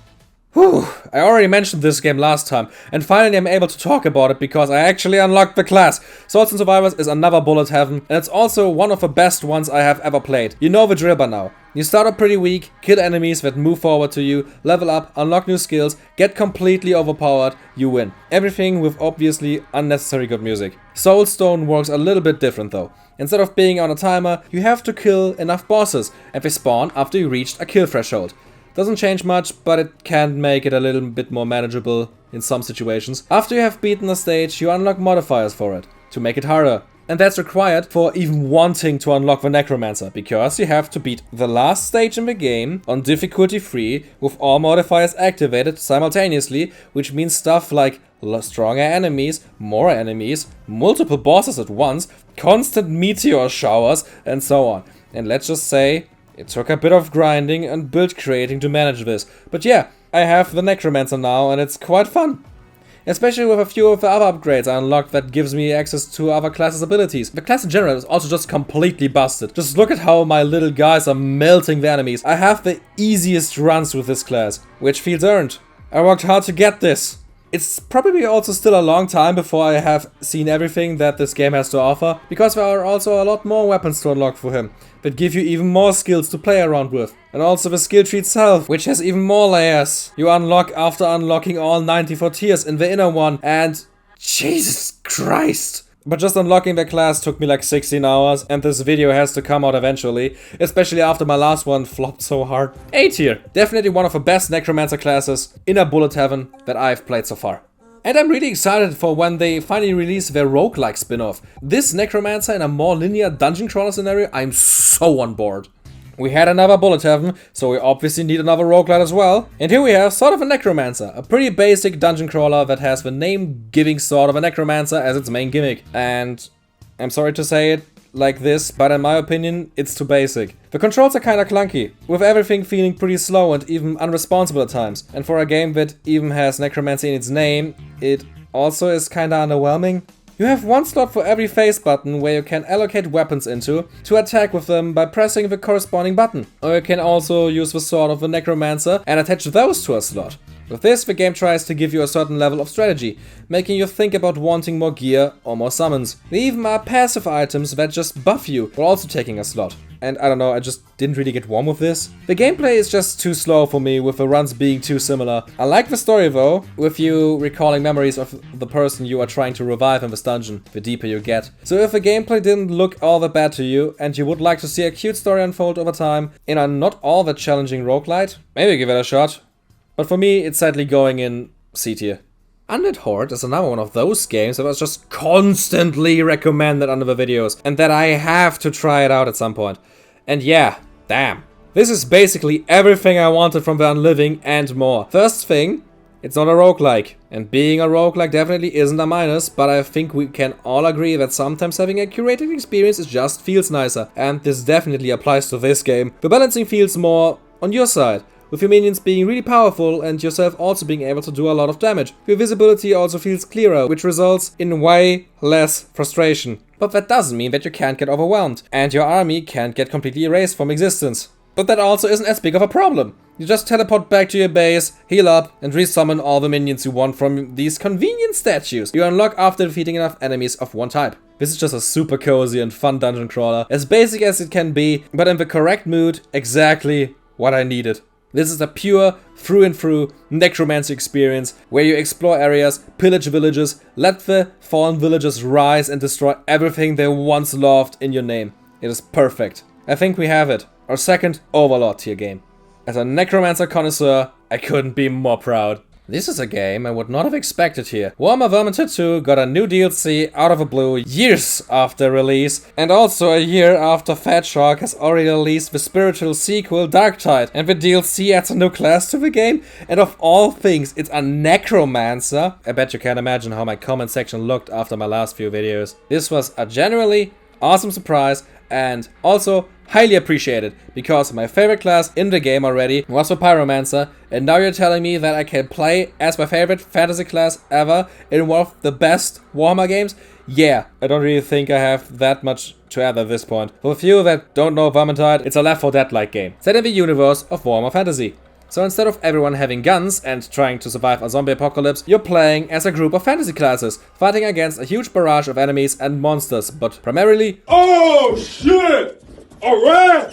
Whew, I already mentioned this game last time, and finally I'm able to talk about it because I actually unlocked the class. Soulstone Survivors is another bullet heaven, and it's also one of the best ones I have ever played. You know the drill by now. You start up pretty weak, kill enemies that move forward to you, level up, unlock new skills, get completely overpowered, you win. Everything with obviously unnecessary good music. Soulstone works a little bit different though. Instead of being on a timer, you have to kill enough bosses, and they spawn after you reached a kill threshold. Doesn't change much, but it can make it a little bit more manageable in some situations. After you have beaten a stage, you unlock modifiers for it, to make it harder. And that's required for even wanting to unlock the Necromancer, because you have to beat the last stage in the game on difficulty 3 with all modifiers activated simultaneously, which means stuff like stronger enemies, more enemies, multiple bosses at once, constant meteor showers, and so on. And let's just say, it took a bit of grinding and build creating to manage this. But yeah, I have the Necromancer now and it's quite fun. Especially with a few of the other upgrades I unlocked that gives me access to other classes' abilities. The class in general is also just completely busted. Just look at how my little guys are melting the enemies. I have the easiest runs with this class, which feels earned. I worked hard to get this. It's probably also still a long time before I have seen everything that this game has to offer, because there are also a lot more weapons to unlock for him, that give you even more skills to play around with. And also the skill tree itself, which has even more layers. You unlock after unlocking all 94 tiers in the inner one, and Jesus Christ! But just unlocking the class took me like 16 hours, and this video has to come out eventually, especially after my last one flopped so hard. A tier. Definitely one of the best Necromancer classes in a bullet heaven that I've played so far. And I'm really excited for when they finally release their roguelike spin-off. This Necromancer in a more linear dungeon crawler scenario, I'm so on board. We had another bullet heaven, so we obviously need another roguelite as well. And here we have sort of a Necromancer, a pretty basic dungeon crawler that has the name-giving sort of a Necromancer as its main gimmick. And I'm sorry to say it like this, but in my opinion, it's too basic. The controls are kinda clunky, with everything feeling pretty slow and even unresponsive at times. And for a game that even has Necromancy in its name, it also is kinda underwhelming. You have one slot for every face button where you can allocate weapons into to attack with them by pressing the corresponding button. Or you can also use the sword of the Necromancer and attach those to a slot. With this, the game tries to give you a certain level of strategy, making you think about wanting more gear or more summons. There even are passive items that just buff you while also taking a slot. And I don't know, I just didn't really get warm with this. The gameplay is just too slow for me, with the runs being too similar. I like the story though, with you recalling memories of the person you are trying to revive in this dungeon, the deeper you get. So if the gameplay didn't look all that bad to you, and you would like to see a cute story unfold over time in a not all that challenging roguelite, maybe give it a shot. But for me, it's sadly going in C tier. Undead Horde is another one of those games that was just constantly recommended under the videos, and that I have to try it out at some point. And yeah, damn. This is basically everything I wanted from the Unliving and more. First thing, it's not a roguelike. And being a roguelike definitely isn't a minus, but I think we can all agree that sometimes having a curated experience just feels nicer. And this definitely applies to this game. The balancing feels more on your side, with your minions being really powerful and yourself also being able to do a lot of damage. Your visibility also feels clearer, which results in way less frustration. But that doesn't mean that you can't get overwhelmed, and your army can't get completely erased from existence. But that also isn't as big of a problem. You just teleport back to your base, heal up, and resummon all the minions you want from these convenient statues you unlock after defeating enough enemies of one type. This is just a super cozy and fun dungeon crawler, as basic as it can be, but in the correct mood, exactly what I needed. This is a pure, through and through, necromancy experience, where you explore areas, pillage villages, let the fallen villagers rise and destroy everything they once loved in your name. It is perfect. I think we have it. Our second Overlord tier game. As a necromancer connoisseur, I couldn't be more proud. This is a game I would not have expected here. Warhammer Vermintide 2 got a new DLC out of the blue years after release, and also a year after Fatshark has already released the spiritual sequel Darktide, and the DLC adds a new class to the game, and of all things, it's a Necromancer. I bet you can't imagine how my comment section looked after my last few videos. This was a generally awesome surprise, and also highly appreciated, because my favorite class in the game already was the Pyromancer, and now you're telling me that I can play as my favorite fantasy class ever in one of the best Warhammer games? Yeah, I don't really think I have that much to add at this point. For the few that don't know Vermintide, it's a Left 4 Dead-like game, set in the universe of Warhammer Fantasy. So instead of everyone having guns and trying to survive a zombie apocalypse, you're playing as a group of fantasy classes, fighting against a huge barrage of enemies and monsters, but primarily... Oh shit! Alright!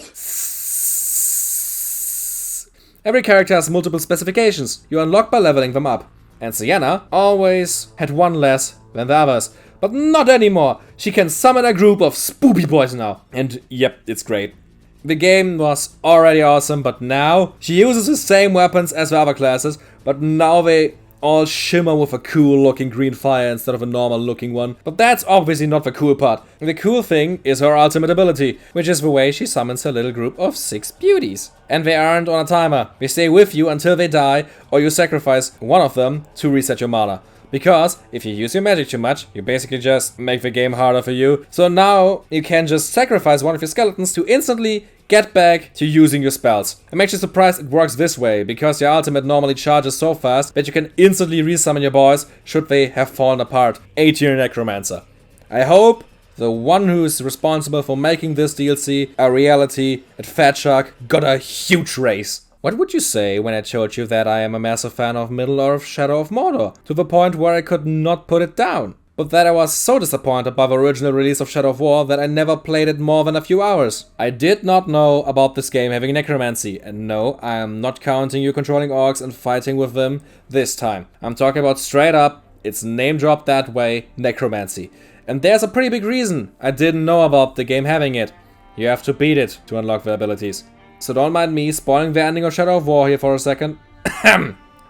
Every character has multiple specifications you unlock by leveling them up. And Sienna always had one less than the others. But not anymore! She can summon a group of spoopy boys now. And yep, it's great. The game was already awesome, but now she uses the same weapons as the other classes, but now they all shimmer with a cool looking green fire instead of a normal looking one. But that's obviously not the cool part. The cool thing is her ultimate ability, which is the way she summons her little group of 6 beauties. And they aren't on a timer. They stay with you until they die, or you sacrifice one of them to reset your mana. Because if you use your magic too much, you basically just make the game harder for you. So now you can just sacrifice one of your skeletons to instantly get back to using your spells. I'm actually surprised it works this way, because your ultimate normally charges so fast that you can instantly resummon your boys should they have fallen apart. A-tier Necromancer. I hope the one who is responsible for making this DLC a reality at Fatshark got a huge raise. What would you say when I told you that I am a massive fan of Middleearth Shadow of War, to the point where I could not put it down? But that I was so disappointed by the original release of Shadow of War that I never played it more than a few hours. I did not know about this game having necromancy, and no, I am not counting you controlling orcs and fighting with them this time. I'm talking about straight up, it's name dropped that way, necromancy. And there's a pretty big reason I didn't know about the game having it. You have to beat it to unlock the abilities. So don't mind me spoiling the ending of Shadow of War here for a second.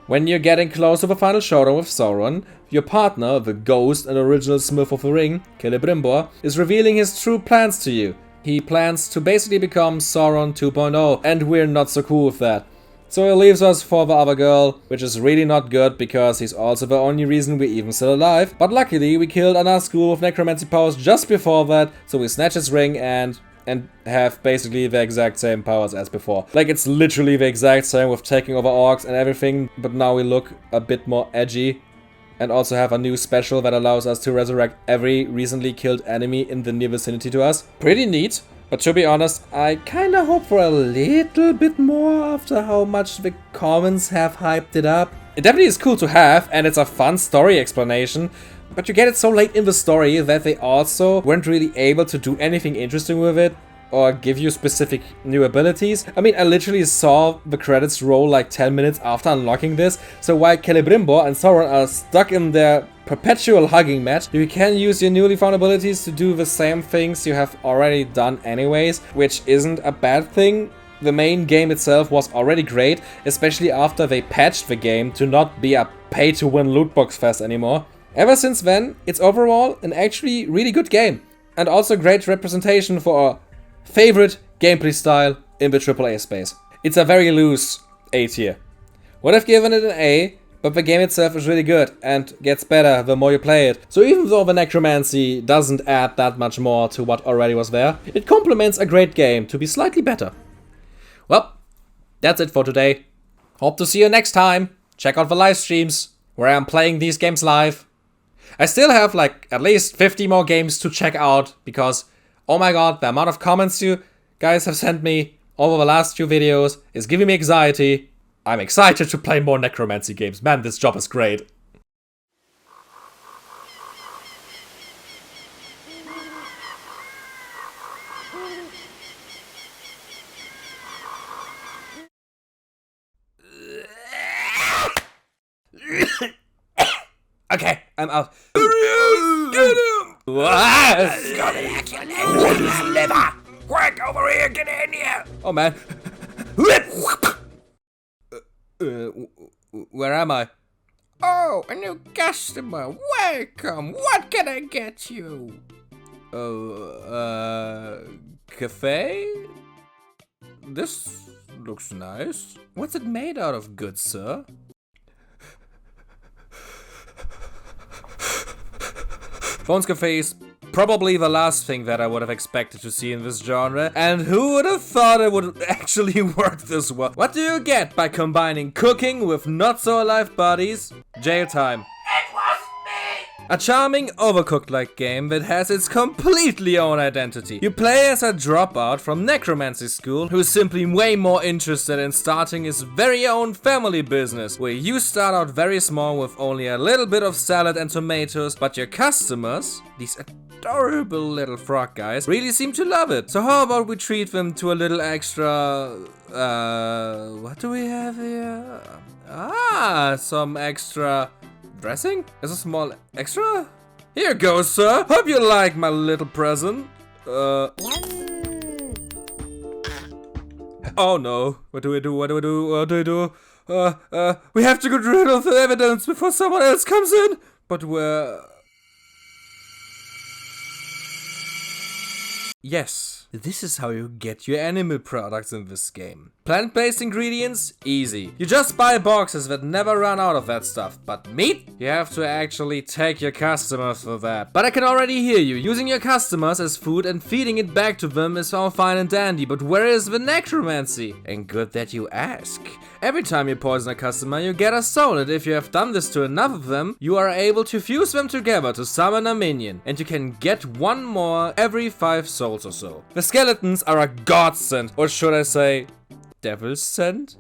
When you're getting close to the final showdown with Sauron, your partner, the ghost and original Smith of the Ring, Celebrimbor, is revealing his true plans to you. He plans to basically become Sauron 2.0, and we're not so cool with that. So he leaves us for the other girl, which is really not good because he's also the only reason we're even still alive. But luckily we killed another school with necromancy powers just before that, so we snatch his ring and have basically the exact same powers as before. Like, it's literally the exact same with taking over orcs and everything, but now we look a bit more edgy. And also have a new special that allows us to resurrect every recently killed enemy in the near vicinity to us. Pretty neat, but to be honest, I kinda hope for a little bit more after how much the comments have hyped it up. It definitely is cool to have, and it's a fun story explanation, but you get it so late in the story that they also weren't really able to do anything interesting with it or give you specific new abilities. I mean, I literally saw the credits roll like 10 minutes after unlocking this, so while Celebrimbor and Sauron are stuck in their perpetual hugging match, you can use your newly found abilities to do the same things you have already done anyways, which isn't a bad thing. The main game itself was already great, especially after they patched the game to not be a pay-to-win lootbox fest anymore. Ever since then, it's overall an actually really good game, and also great representation for our favorite gameplay style in the AAA space. It's a very loose A tier. Would have given it an A, but the game itself is really good and gets better the more you play it. So even though the necromancy doesn't add that much more to what already was there, it complements a great game to be slightly better. Well, that's it for today. Hope to see you next time. Check out the live streams where I'm playing these games live. I still have like at least 50 more games to check out because, oh my god, the amount of comments you guys have sent me over the last few videos is giving me anxiety. I'm excited to play more necromancy games. Man, this job is great. Okay, I'm out. Get him! Liver! Quick, over here, get in here! Oh man. Where am I? Oh, a new customer. Welcome. What can I get you? Cafe? This looks nice. What's it made out of, good sir? Bones Cafe is probably the last thing that I would have expected to see in this genre, and who would have thought it would actually work this well? What do you get by combining cooking with not-so-alive bodies? Jail time. A charming, overcooked-like game that has its completely own identity. You play as a dropout from necromancy school who is simply way more interested in starting his very own family business, where you start out very small with only a little bit of salad and tomatoes, but your customers, these adorable little frog guys, really seem to love it. So how about we treat them to a little extra... what do we have here? Some extra... dressing? Is a small extra? Here goes, sir. Hope you like my little present. Oh no. What do we do? What do we do? What do we do? We have to get rid of the evidence before someone else comes in. But where? Yes, this is how you get your animal products in this game. Plant-based ingredients? Easy. You just buy boxes that never run out of that stuff. But meat? You have to actually take your customers for that. But I can already hear you. Using your customers as food and feeding it back to them is all fine and dandy. But where is the necromancy? And good that you ask. Every time you poison a customer, you get a soul, and if you have done this to enough of them, you are able to fuse them together to summon a minion, and you can get one more every 5 souls or so. The skeletons are a godsend, or should I say, devil's sent?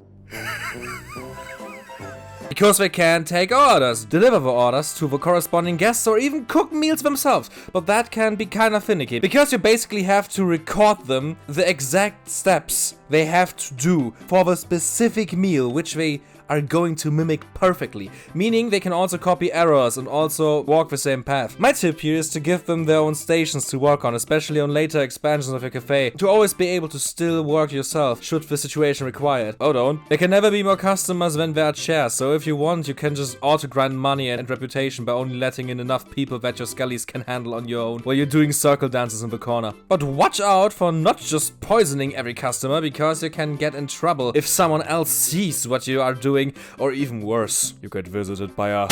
Because they can take orders, deliver the orders to the corresponding guests, or even cook meals themselves. But that can be kinda finicky, because you basically have to record them, the exact steps they have to do for the specific meal, which they are going to mimic perfectly, meaning they can also copy errors and also walk the same path. My tip here is to give them their own stations to work on, especially on later expansions of your cafe, to always be able to still work yourself, should the situation require it. Oh, don't. There can never be more customers than there are chairs, so if you want, you can just auto-grind money and reputation by only letting in enough people that your skellies can handle on your own, while you're doing circle dances in the corner. But watch out for not just poisoning every customer, because you can get in trouble if someone else sees what you are doing, or even worse, you get visited by a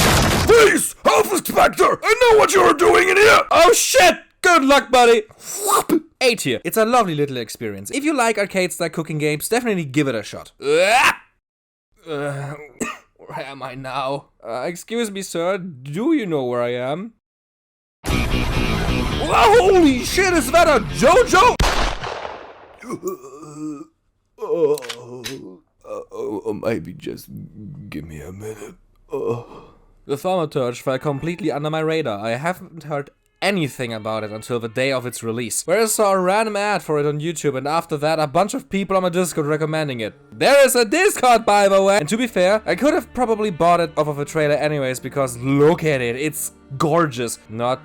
Please! Health Inspector! I know what you're doing in here! Oh shit! Good luck, buddy! 8 here. It's a lovely little experience. If you like arcade-style cooking games, definitely give it a shot. Where am I now? Excuse me, sir. Do you know where I am? Holy shit, is that a JoJo? Maybe just give me a minute. The Thaumaturge fell completely under my radar. I haven't heard anything about it until the day of its release, where I saw a random ad for it on YouTube, and after that a bunch of people on my Discord recommending it. There is a Discord, by the way! And to be fair, I could have probably bought it off of a trailer anyways, because look at it, it's gorgeous. Not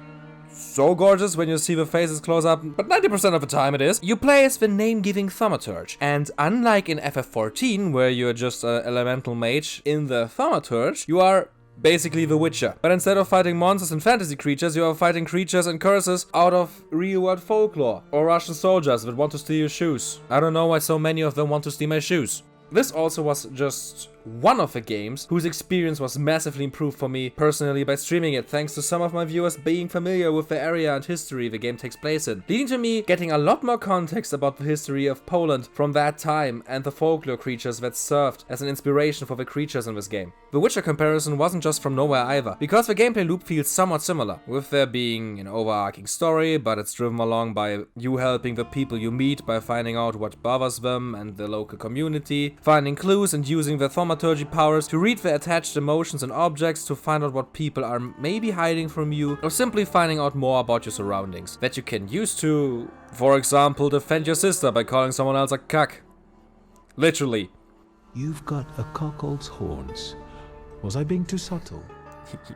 so gorgeous when you see the faces close up, but 90% of the time it is. You play as the name-giving Thaumaturge, and unlike in FF14, where you're just an elemental mage, in the Thaumaturge, you are basically the Witcher. But instead of fighting monsters and fantasy creatures, you are fighting creatures and curses out of real-world folklore, or Russian soldiers that want to steal your shoes. I don't know why so many of them want to steal my shoes. This also was just one of the games whose experience was massively improved for me personally by streaming it, thanks to some of my viewers being familiar with the area and history the game takes place in, leading to me getting a lot more context about the history of Poland from that time and the folklore creatures that served as an inspiration for the creatures in this game. The Witcher comparison wasn't just from nowhere either, because the gameplay loop feels somewhat similar, with there being an overarching story, but it's driven along by you helping the people you meet by finding out what bothers them and the local community, finding clues and using the Thaumaturge powers to read the attached emotions and objects to find out what people are maybe hiding from you, or simply finding out more about your surroundings that you can use to, for example, defend your sister by calling someone else a cuck. Literally. You've got a cuckold's horns. Was I being too subtle?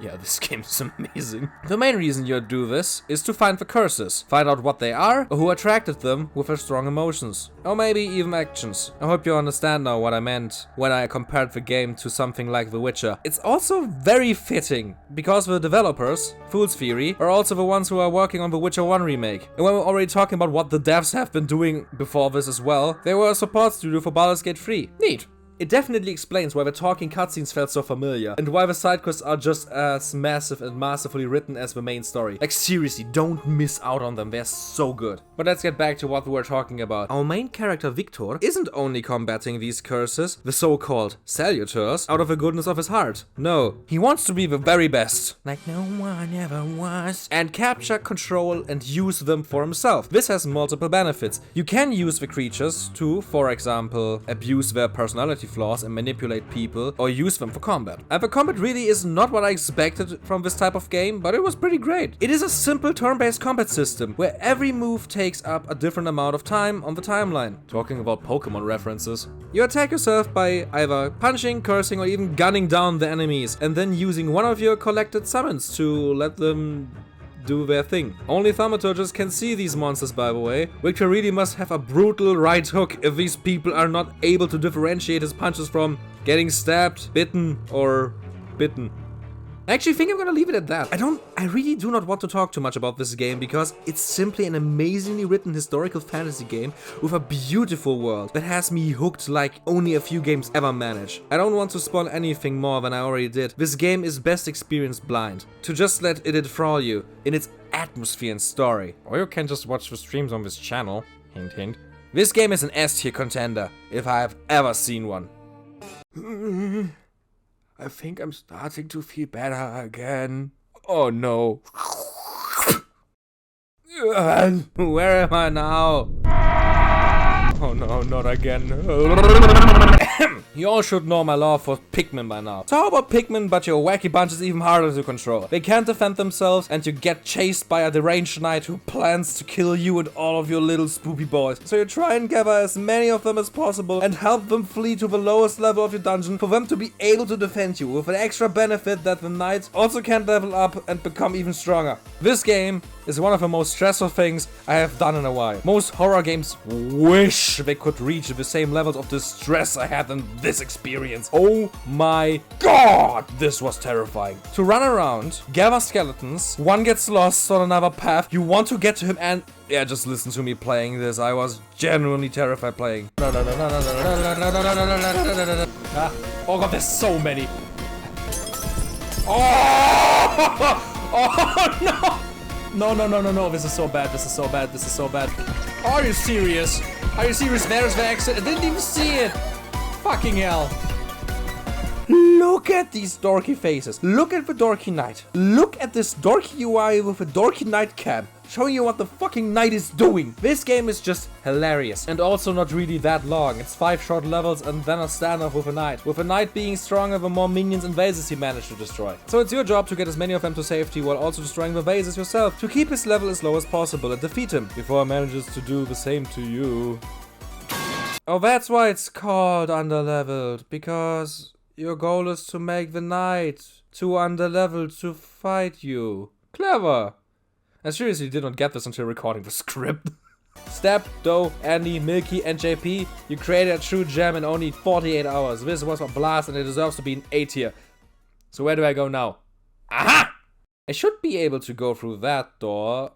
Yeah, this game is amazing. The main reason you do this is to find the curses, find out what they are, or who attracted them with their strong emotions, or maybe even actions. I hope you understand now what I meant when I compared the game to something like The Witcher. It's also very fitting, because the developers, Fool's Theory, are also the ones who are working on The Witcher 1 remake. And when we're already talking about what the devs have been doing before this as well, they were a support studio for Baldurs Gate 3. Neat. It definitely explains why the talking cutscenes felt so familiar, and why the side quests are just as massive and masterfully written as the main story. Like seriously, don't miss out on them, they're so good. But let's get back to what we were talking about. Our main character Victor isn't only combating these curses, the so-called salutors, out of the goodness of his heart. No, he wants to be the very best, like no one ever was, and capture, control, and use them for himself. This has multiple benefits. You can use the creatures to, for example, abuse their personality flaws and manipulate people, or use them for combat. And the combat really is not what I expected from this type of game, but it was pretty great. It is a simple turn-based combat system, where every move takes up a different amount of time on the timeline. Talking about Pokemon references. You attack yourself by either punching, cursing, or even gunning down the enemies, and then using one of your collected summons to let them do their thing. Only Thaumaturges can see these monsters, by the way. Victor really must have a brutal right hook if these people are not able to differentiate his punches from getting stabbed, bitten, or bitten. I actually think I'm gonna leave it at that. I really do not want to talk too much about this game because it's simply an amazingly written historical fantasy game with a beautiful world that has me hooked like only a few games ever manage. I don't want to spoil anything more than I already did. This game is best experienced blind. To just let it enthrall you in its atmosphere and story. Or you can just watch the streams on this channel. Hint hint. This game is an S-tier contender, if I have ever seen one. I think I'm starting to feel better again. Oh no. Where am I now? Oh no, not again. You all should know my love for Pikmin by now. So how about Pikmin, but your wacky bunch is even harder to control. They can't defend themselves and you get chased by a deranged knight who plans to kill you and all of your little spoopy boys. So you try and gather as many of them as possible and help them flee to the lowest level of your dungeon for them to be able to defend you, with an extra benefit that the knights also can level up and become even stronger. This game is one of the most stressful things I have done in a while. Most horror games wish they could reach the same levels of distress I had in this experience. Oh my god, this was terrifying. To run around, gather skeletons, one gets lost on another path, you want to get to him and... yeah, just listen to me playing this, I was genuinely terrified playing. Oh god, there's so many. Oh, oh no! No, this is so bad, this is so bad, this is so bad. Are you serious? Are you serious? There's the exit. I didn't even see it. Fucking hell. Look at these dorky faces. Look at the dorky knight. Look at this dorky UI with a dorky knight cap, showing you what the fucking knight is doing. This game is just hilarious. And also not really that long. It's 5 short levels and then a standoff with a knight. With a knight being stronger the more minions and vases he managed to destroy. So it's your job to get as many of them to safety while also destroying the vases yourself. To keep his level as low as possible and defeat him before he manages to do the same to you. Oh, that's why it's called Underleveled. Because your goal is to make the knight too underleveled to fight you. Clever. I seriously did not get this until recording the script. Step, Doe, Andy, Milky, and JP, you created a true gem in only 48 hours. This was a blast and it deserves to be an A tier. So where do I go now? Aha! I should be able to go through that door.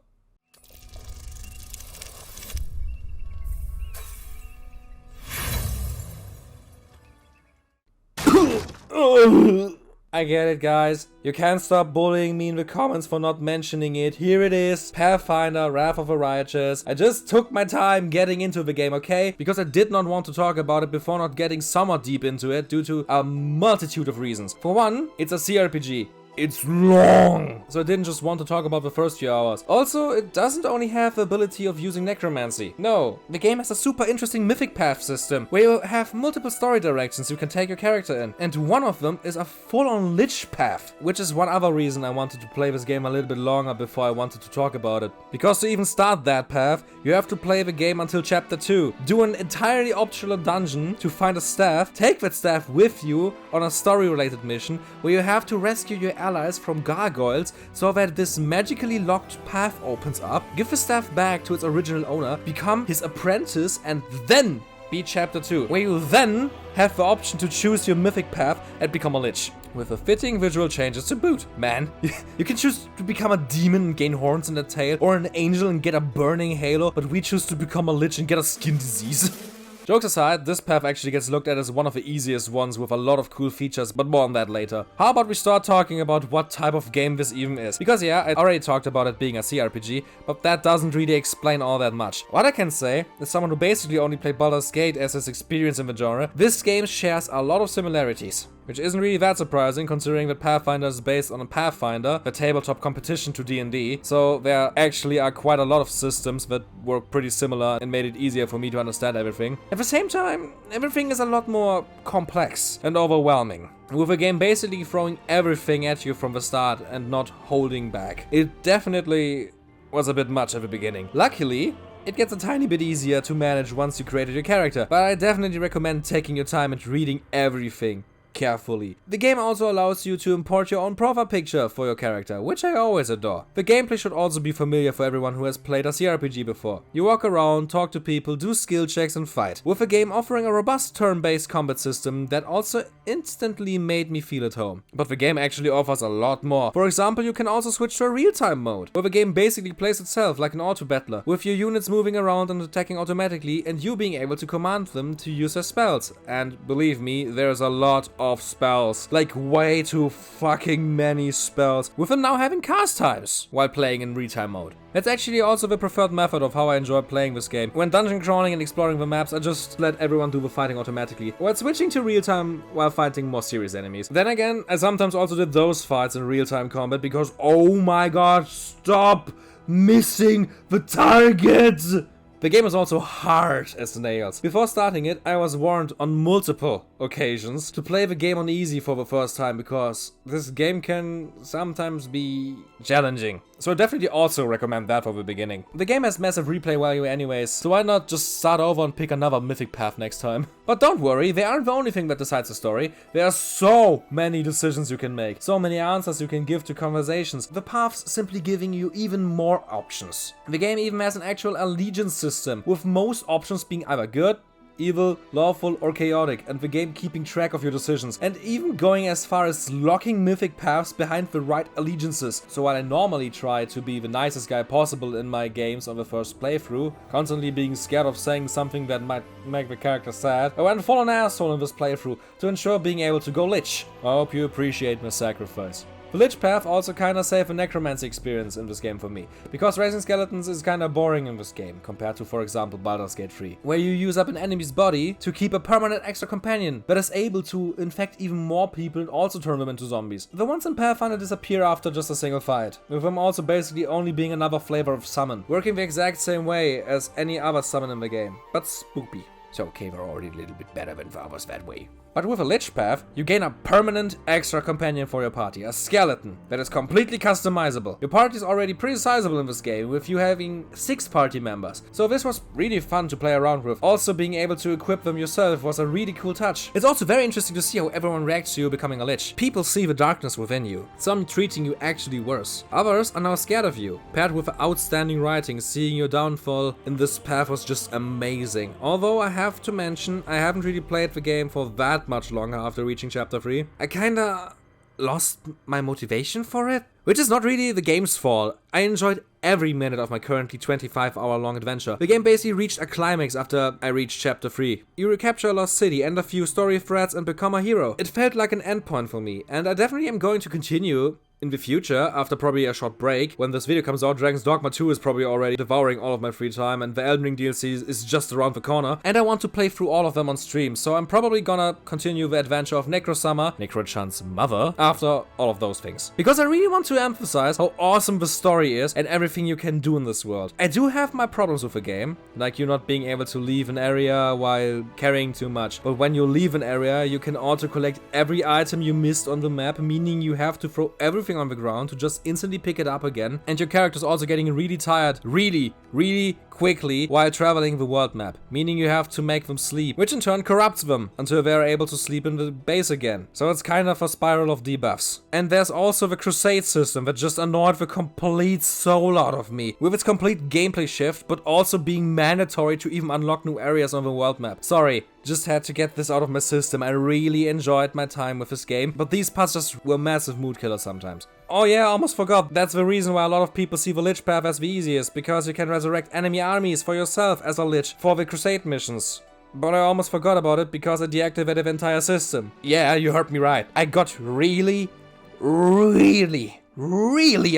I get it, guys. You can't stop bullying me in the comments for not mentioning it. Here it is. Pathfinder, Wrath of Iratus. I just took my time getting into the game, okay? Because I did not want to talk about it before not getting somewhat deep into it due to a multitude of reasons. For one, it's a CRPG. It's long, so I didn't just want to talk about the first few hours. Also, it doesn't only have the ability of using necromancy. No, the game has a super interesting mythic path system, where you have multiple story directions you can take your character in. And one of them is a full-on lich path, which is one other reason I wanted to play this game a little bit longer before I wanted to talk about it. Because to even start that path, you have to play the game until chapter 2, do an entirely optional dungeon to find a staff, take that staff with you on a story-related mission, where you have to rescue your allies from gargoyles so that this magically locked path opens up, give the staff back to its original owner, become his apprentice, and then beat Chapter 2, where you then have the option to choose your mythic path and become a lich. With the fitting visual changes to boot. Man, you can choose to become a demon and gain horns in the tail, or an angel and get a burning halo, but we choose to become a lich and get a skin disease. Jokes aside, this path actually gets looked at as one of the easiest ones with a lot of cool features, but more on that later. How about we start talking about what type of game this even is? Because yeah, I already talked about it being a CRPG, but that doesn't really explain all that much. What I can say, as someone who basically only played Baldur's Gate as his experience in the genre, this game shares a lot of similarities. Which isn't really that surprising, considering that Pathfinder is based on a Pathfinder, the tabletop competition to D&D, so there actually are quite a lot of systems that work pretty similar and made it easier for me to understand everything. At the same time, everything is a lot more complex and overwhelming, with the game basically throwing everything at you from the start and not holding back. It definitely was a bit much at the beginning. Luckily, it gets a tiny bit easier to manage once you created your character, but I definitely recommend taking your time and reading everything carefully. The game also allows you to import your own profile picture for your character, which I always adore. The gameplay should also be familiar for everyone who has played a CRPG before. You walk around, talk to people, do skill checks and fight, with the game offering a robust turn-based combat system that also instantly made me feel at home. But the game actually offers a lot more. For example, you can also switch to a real-time mode, where the game basically plays itself like an auto-battler, with your units moving around and attacking automatically and you being able to command them to use their spells. And believe me, there's a lot of spells, like way too fucking many spells, with them now having cast times while playing in real-time mode. That's actually also the preferred method of how I enjoy playing this game. When dungeon crawling and exploring the maps, I just let everyone do the fighting automatically, while switching to real-time while fighting more serious enemies. Then again, I sometimes also did those fights in real-time combat because, oh my god, stop missing the target! The game is also hard as nails. Before starting it, I was warned on multiple occasions to play the game on easy for the first time because this game can sometimes be challenging. So I definitely also recommend that for the beginning. The game has massive replay value anyways, so why not just start over and pick another mythic path next time? But don't worry, they aren't the only thing that decides the story. There are so many decisions you can make, so many answers you can give to conversations, the paths simply giving you even more options. The game even has an actual allegiance system, with most options being either good, evil, lawful or chaotic, and the game keeping track of your decisions, and even going as far as locking mythic paths behind the right allegiances. So while I normally try to be the nicest guy possible in my games on the first playthrough, constantly being scared of saying something that might make the character sad, I went full on asshole in this playthrough to ensure being able to go lich. I hope you appreciate my sacrifice. The Lich path also kinda saved a necromancy experience in this game for me, because raising skeletons is kinda boring in this game, compared to, for example, Baldur's Gate 3, where you use up an enemy's body to keep a permanent extra companion that is able to infect even more people and also turn them into zombies. The ones in Pathfinder disappear after just a single fight, with them also basically only being another flavor of summon, working the exact same way as any other summon in the game, but spoopy. So okay, we're already a little bit better than the others that way. But with a Lich path, you gain a permanent extra companion for your party, a skeleton that is completely customizable. Your party is already pretty sizable in this game, with you having 6 party members, so this was really fun to play around with. Also being able to equip them yourself was a really cool touch. It's also very interesting to see how everyone reacts to you becoming a Lich. People see the darkness within you, some treating you actually worse. Others are now scared of you. Paired with outstanding writing, seeing your downfall in this path was just amazing. Although I have to mention, I haven't really played the game for that much longer after reaching chapter 3. I kinda lost my motivation for it, which is not really the game's fault. I enjoyed every minute of my currently 25-hour long adventure. The game basically reached a climax after I reached chapter 3. You recapture a lost city, end a few story threads and become a hero. It felt like an endpoint for me, and I definitely am going to continue in the future, after probably a short break. When this video comes out, Dragon's Dogma 2 is probably already devouring all of my free time, and the Elden Ring DLC is just around the corner, and I want to play through all of them on stream, so I'm probably gonna continue the adventure of Necrosummer, Necro-chan's mother, after all of those things. Because I really want to emphasize how awesome the story is and everything you can do in this world. I do have my problems with the game, like you not being able to leave an area while carrying too much, but when you leave an area, you can auto-collect every item you missed on the map, meaning you have to throw everything everything on the ground to just instantly pick it up again, and your character's also getting really tired really quickly while traveling the world map, meaning you have to make them sleep, which in turn corrupts them until they're able to sleep in the base again. So it's kind of a spiral of debuffs. And there's also the Crusade system that just annoyed the complete soul out of me, with its complete gameplay shift, but also being mandatory to even unlock new areas on the world map. Sorry, just had to get this out of my system. I really enjoyed my time with this game, but these parts just were massive mood killers sometimes. Oh yeah, I almost forgot. That's the reason why a lot of people see the Lich path as the easiest, because you can resurrect enemy armies for yourself as a Lich for the Crusade missions. But I almost forgot about it because I deactivated the entire system. Yeah, you heard me right. I got really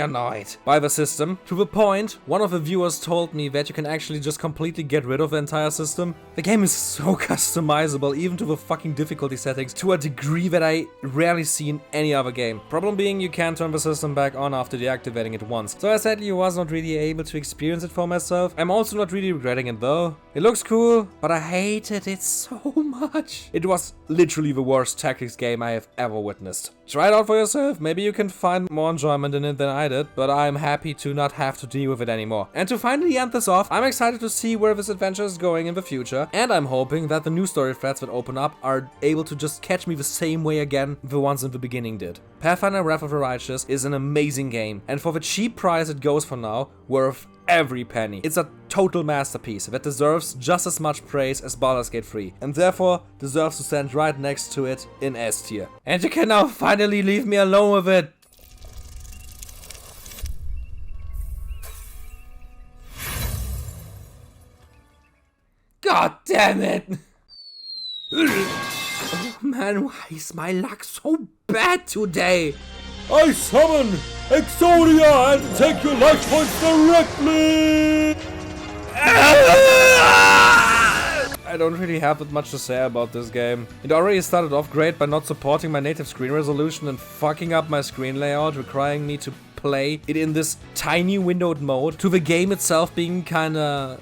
annoyed by the system, to the point one of the viewers told me that you can actually just completely get rid of the entire system. The game is so customizable, even to the fucking difficulty settings, to a degree that I rarely see in any other game. Problem being, you can't turn the system back on after deactivating it once. So I sadly was not really able to experience it for myself. I'm also not really regretting it though. It looks cool, but I hated it so much. It was literally the worst tactics game I have ever witnessed. Try it out for yourself, maybe you can find more enjoyment in it than I did, but I'm happy to not have to deal with it anymore. And to finally end this off, I'm excited to see where this adventure is going in the future, and I'm hoping that the new story threads that open up are able to just catch me the same way again the ones in the beginning did. Pathfinder Wrath of the Righteous is an amazing game, and for the cheap price it goes for now, worth every penny. It's a total masterpiece that deserves just as much praise as Baldurs Gate 3, and therefore deserves to stand right next to it in S tier. And you can now finally leave me alone with it. God damn it! Oh man, why is my luck so bad today? I summon Exodia and take your life points directly! I don't really have that much to say about this game. It already started off great by not supporting my native screen resolution and fucking up my screen layout, requiring me to play it in this tiny windowed mode, to the game itself being kinda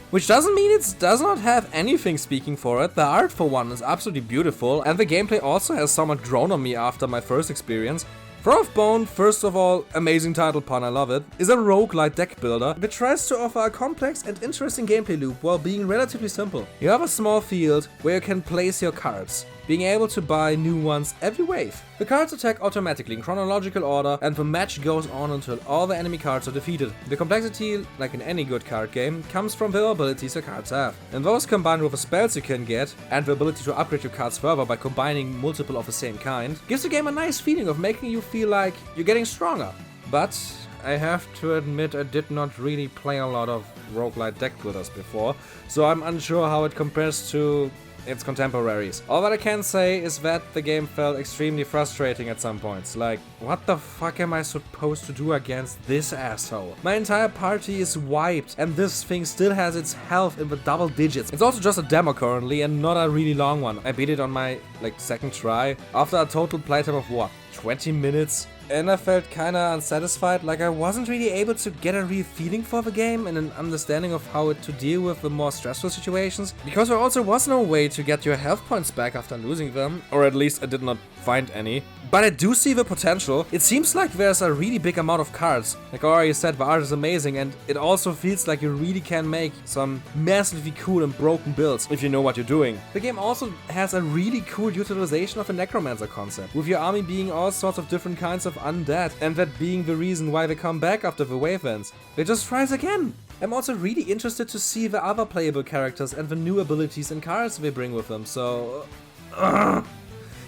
Which doesn't mean it does not have anything speaking for it. The art, for one, is absolutely beautiful, and the gameplay also has somewhat grown on me after my first experience. Throw of Bone, first of all, amazing title pun, I love it, is a roguelite deck builder that tries to offer a complex and interesting gameplay loop while being relatively simple. You have a small field where you can place your cards, being able to buy new ones every wave. The cards attack automatically in chronological order, and the match goes on until all the enemy cards are defeated. The complexity, like in any good card game, comes from the abilities your cards have. And those combined with the spells you can get, and the ability to upgrade your cards further by combining multiple of the same kind, gives the game a nice feeling of making you feel like you're getting stronger. But I have to admit I did not really play a lot of roguelite deck builders before, so I'm unsure how it compares to its contemporaries. All that I can say is that the game felt extremely frustrating at some points. Like, what the fuck am I supposed to do against this asshole? My entire party is wiped, and this thing still has its health in the double digits. It's also just a demo currently, and not a really long one. I beat it on my, second try, after a total playtime of what, 20 minutes? And I felt kinda unsatisfied, like I wasn't really able to get a real feeling for the game and an understanding of how to deal with the more stressful situations, because there also was no way to get your health points back after losing them, or at least I did not find any. But I do see the potential. It seems like there's a really big amount of cards. Like I already said, the art is amazing, and it also feels like you really can make some massively cool and broken builds if you know what you're doing. The game also has a really cool utilization of the Necromancer concept, with your army being all sorts of different kinds of undead, and that being the reason why they come back after the wave ends. They just rise again. I'm also really interested to see the other playable characters and the new abilities and cards they bring with them, so...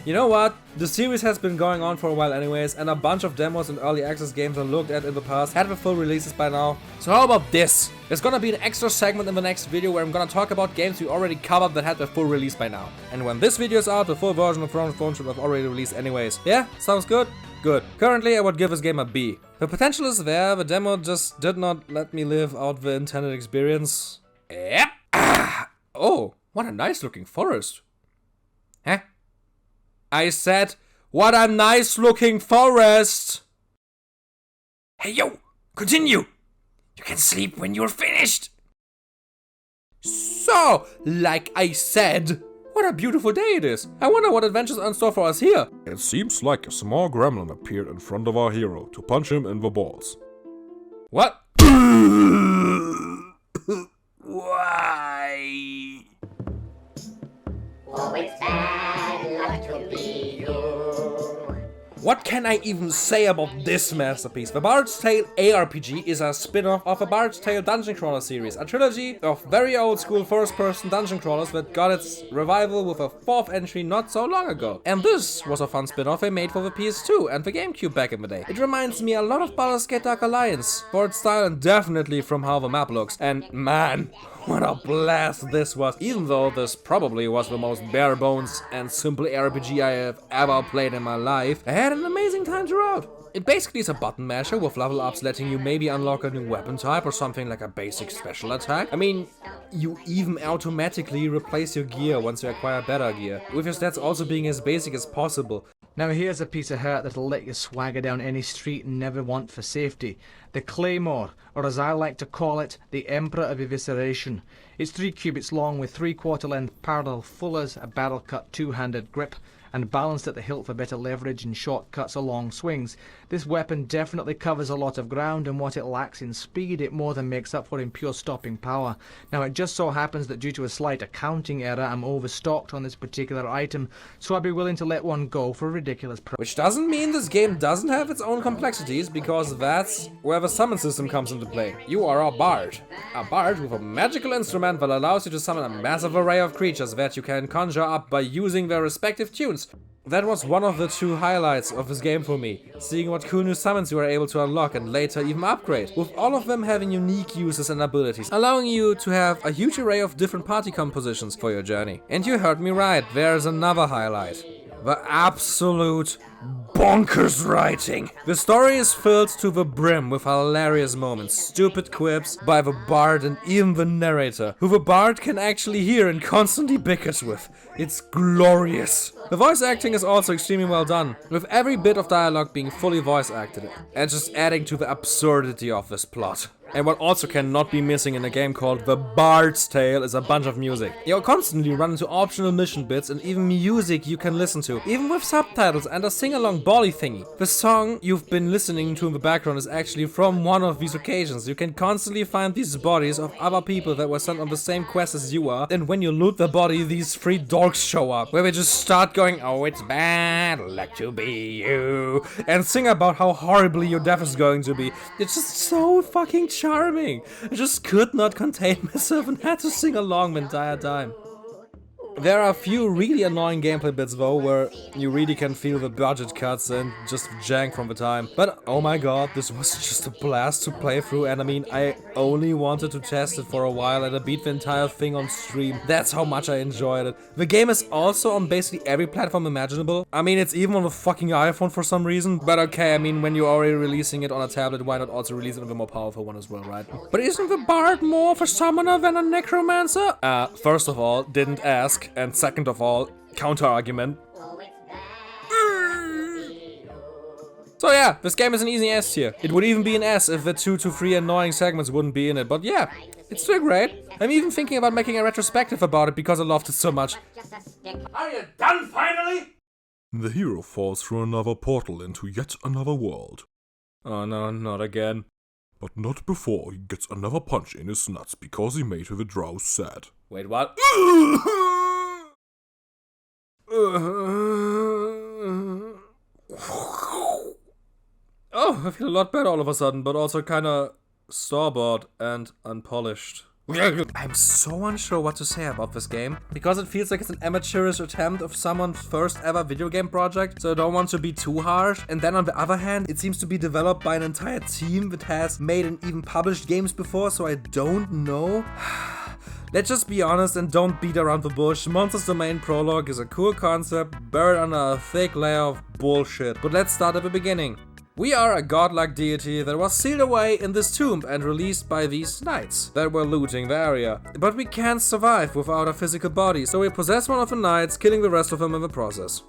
You know what? The series has been going on for a while anyways, and a bunch of demos and early access games I looked at in the past had the full releases by now. So how about this? There's gonna be an extra segment in the next video where I'm gonna talk about games we already covered that had the full release by now. And when this video is out, the full version of Throne should have already released anyways. Yeah? Sounds good? Good. Currently, I would give this game a B. The potential is there, the demo just did not let me live out the intended experience. Yep. Oh, what a nice looking forest. Huh? I said, what a nice looking forest! Hey yo, continue! You can sleep when you're finished! So, like I said, What a beautiful day it is. I wonder what adventures are in store for us here. It seems like a small gremlin appeared in front of our hero to punch him in the balls. What? Why? Oh, it's bad luck to be you. What can I even say about this masterpiece? The Bard's Tale ARPG is a spin-off of the Bard's Tale Dungeon Crawler series, a trilogy of very old-school first-person dungeon crawlers that got its revival with a 4th entry not so long ago. And this was a fun spin-off they made for the PS2 and the GameCube back in the day. It reminds me a lot of Baldur's Gate Dark Alliance, for its style and definitely from how the map looks. And man, what a blast this was, even though this probably was the most bare bones and simple RPG I have ever played in my life. I had an amazing time throughout. It basically is a button masher with level ups letting you maybe unlock a new weapon type or something like a basic special attack. I mean, you even automatically replace your gear once you acquire better gear, with your stats also being as basic as possible. Now here's a piece of hurt that'll let you swagger down any street and never want for safety. The Claymore, or as I like to call it, the Emperor of Evisceration. It's 3 cubits long with 3/4 length parallel fullers, a barrel cut 2-handed grip, and balanced at the hilt for better leverage and shortcuts or long swings. This weapon definitely covers a lot of ground, and what it lacks in speed it more than makes up for in pure stopping power. Now it just so happens that due to a slight accounting error I'm overstocked on this particular item, so I'd be willing to let one go for a ridiculous price. Which doesn't mean this game doesn't have its own complexities, because that's where the summon system comes into play. You are a bard. A bard with a magical instrument that allows you to summon a massive array of creatures that you can conjure up by using their respective tunes. That was one of the true highlights of this game for me, seeing what cool new summons you were able to unlock and later even upgrade, with all of them having unique uses and abilities, allowing you to have a huge array of different party compositions for your journey. And you heard me right, there's another highlight. The absolute bonkers writing. The story is filled to the brim with hilarious moments, stupid quips by the bard and even the narrator, who the bard can actually hear and constantly bickers with. It's glorious. The voice acting is also extremely well done, with every bit of dialogue being fully voice acted, and just adding to the absurdity of this plot. And what also cannot be missing in a game called The Bard's Tale is a bunch of music. You'll constantly run into optional mission bits and even music you can listen to, even with subtitles and a sing-along bolly thingy. The song you've been listening to in the background is actually from one of these occasions. You can constantly find these bodies of other people that were sent on the same quest as you are, and when you loot the body, these 3 dorks show up, where they just start going, "Oh, it's bad luck to be you," and sing about how horribly your death is going to be. It's just so fucking charming. I just could not contain myself and had to sing along the entire time. There are a few really annoying gameplay bits though, where you really can feel the budget cuts and just jank from the time. But oh my god, this was just a blast to play through, and I mean, I only wanted to test it for a while and I beat the entire thing on stream. That's how much I enjoyed it. The game is also on basically every platform imaginable. I mean, it's even on the fucking iPhone for some reason, but okay, I mean, when you're already releasing it on a tablet, why not also release it on the more powerful one as well, right? But isn't the bard more of a summoner than a necromancer? First of all, didn't ask. And second of all, counter-argument. So yeah, this game is an easy S tier. It would even be an S if the 2 to 3 annoying segments wouldn't be in it, but yeah, it's still great. I'm even thinking about making a retrospective about it because I loved it so much. Are you done finally? The hero falls through another portal into yet another world. Oh no, not again. But not before he gets another punch in his nuts because he made the drow sad. Wait, what? Oh, I feel a lot better all of a sudden, but also kinda store-bought and unpolished. I'm so unsure what to say about this game, because it feels like it's an amateurish attempt of someone's first ever video game project, so I don't want to be too harsh. And then on the other hand, it seems to be developed by an entire team that has made and even published games before, so I don't know. Let's just be honest and don't beat around the bush. Monsters Domain Prologue is a cool concept, buried under a thick layer of bullshit. But let's start at the beginning. We are a godlike deity that was sealed away in this tomb and released by these knights that were looting the area. But we can't survive without a physical body, so we possess one of the knights, killing the rest of them in the process.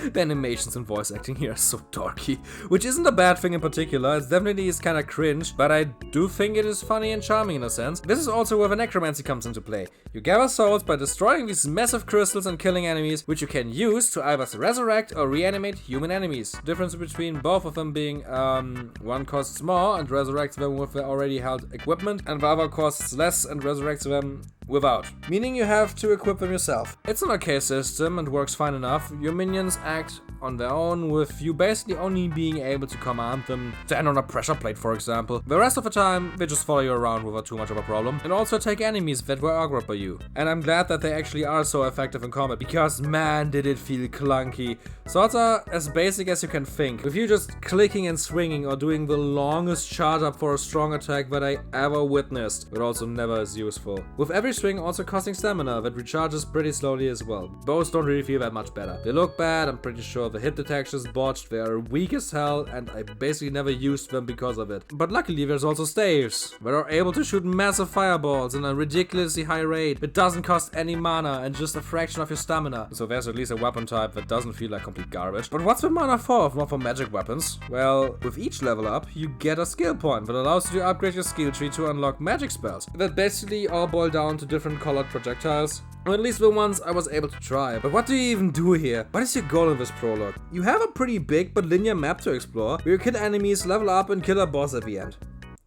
The animations and voice acting here are so dorky, which isn't a bad thing in particular. It definitely is kind of cringe, but I do think it is funny and charming in a sense. This is also where the necromancy comes into play. You gather souls by destroying these massive crystals and killing enemies, which you can use to either resurrect or reanimate human enemies. The difference between both of them being one costs more and resurrects them with their already held equipment, and the other costs less and resurrects them without, meaning you have to equip them yourself. It's an arcade system and works fine enough. Your minions act on their own, with you basically only being able to command them, stand on a pressure plate for example. The rest of the time they just follow you around without too much of a problem, and also take enemies that were aggroed by you. And I'm glad that they actually are so effective in combat, because man did it feel clunky. Swords are as basic as you can think, with you just clicking and swinging or doing the longest charge up for a strong attack that I ever witnessed, but also never as useful. With every swing also costing stamina that recharges pretty slowly as well. Bows don't really feel that much better. They look bad, I'm pretty sure the hit detection is botched, they are weak as hell, and I basically never used them because of it. But luckily there's also staves that are able to shoot massive fireballs in a ridiculously high rate. It doesn't cost any mana and just a fraction of your stamina. So there's at least a weapon type that doesn't feel like complete garbage. But what's the mana for if not for magic weapons? Well, with each level up, you get a skill point that allows you to upgrade your skill tree to unlock magic spells that basically all boil down to different colored projectiles. Or at least the ones I was able to try. But what do you even do here? What is your goal in this prologue? You have a pretty big but linear map to explore, where you kill enemies, level up and kill a boss at the end.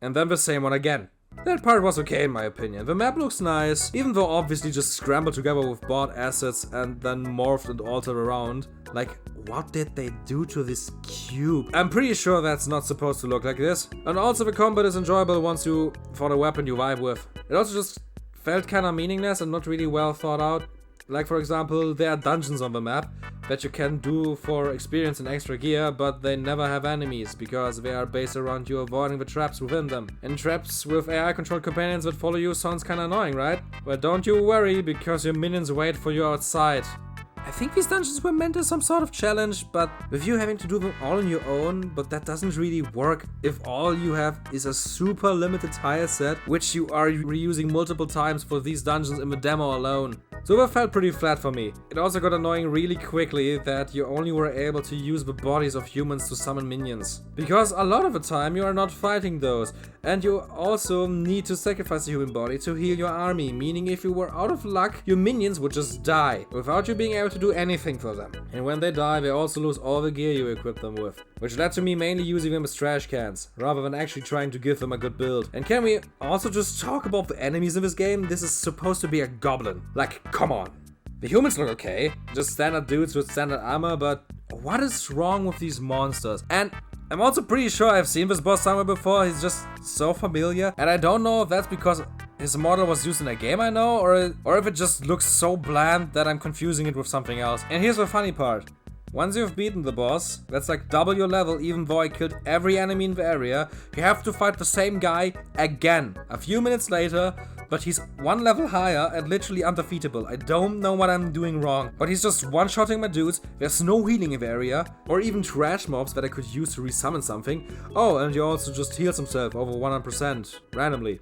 And then the same one again. That part was okay in my opinion. The map looks nice, even though obviously just scrambled together with bought assets and then morphed and altered around. Like, what did they do to this cube? I'm pretty sure that's not supposed to look like this. And also the combat is enjoyable once you found a weapon you vibe with. It also just felt kinda meaningless and not really well thought out. Like for example, there are dungeons on the map that you can do for experience and extra gear, but they never have enemies because they are based around you avoiding the traps within them. And traps with AI controlled companions that follow you sounds kinda annoying, right? But don't you worry, because your minions wait for you outside. I think these dungeons were meant as some sort of challenge, but with you having to do them all on your own, but that doesn't really work if all you have is a super limited tile set, which you are reusing multiple times for these dungeons in the demo alone. So that felt pretty flat for me. It also got annoying really quickly that you only were able to use the bodies of humans to summon minions. Because a lot of the time you are not fighting those, and you also need to sacrifice a human body to heal your army, meaning if you were out of luck, your minions would just die, without you being able to do anything for them. And when they die, they also lose all the gear you equip them with, which led to me mainly using them as trash cans, rather than actually trying to give them a good build. And can we also just talk about the enemies in this game? This is supposed to be a goblin. Like, come on. The humans look okay, just standard dudes with standard armor, but what is wrong with these monsters? And I'm also pretty sure I've seen this boss somewhere before. He's just so familiar, and I don't know if that's because his model was used in a game I know, or if it just looks so bland that I'm confusing it with something else. And here's the funny part. Once you've beaten the boss, that's like double your level, even though I killed every enemy in the area, you have to fight the same guy again, a few minutes later, but he's one level higher and literally undefeatable. I don't know what I'm doing wrong, but he's just one-shotting my dudes, there's no healing in the area, or even trash mobs that I could use to resummon something. Oh, and he also just heals himself over 100%, randomly.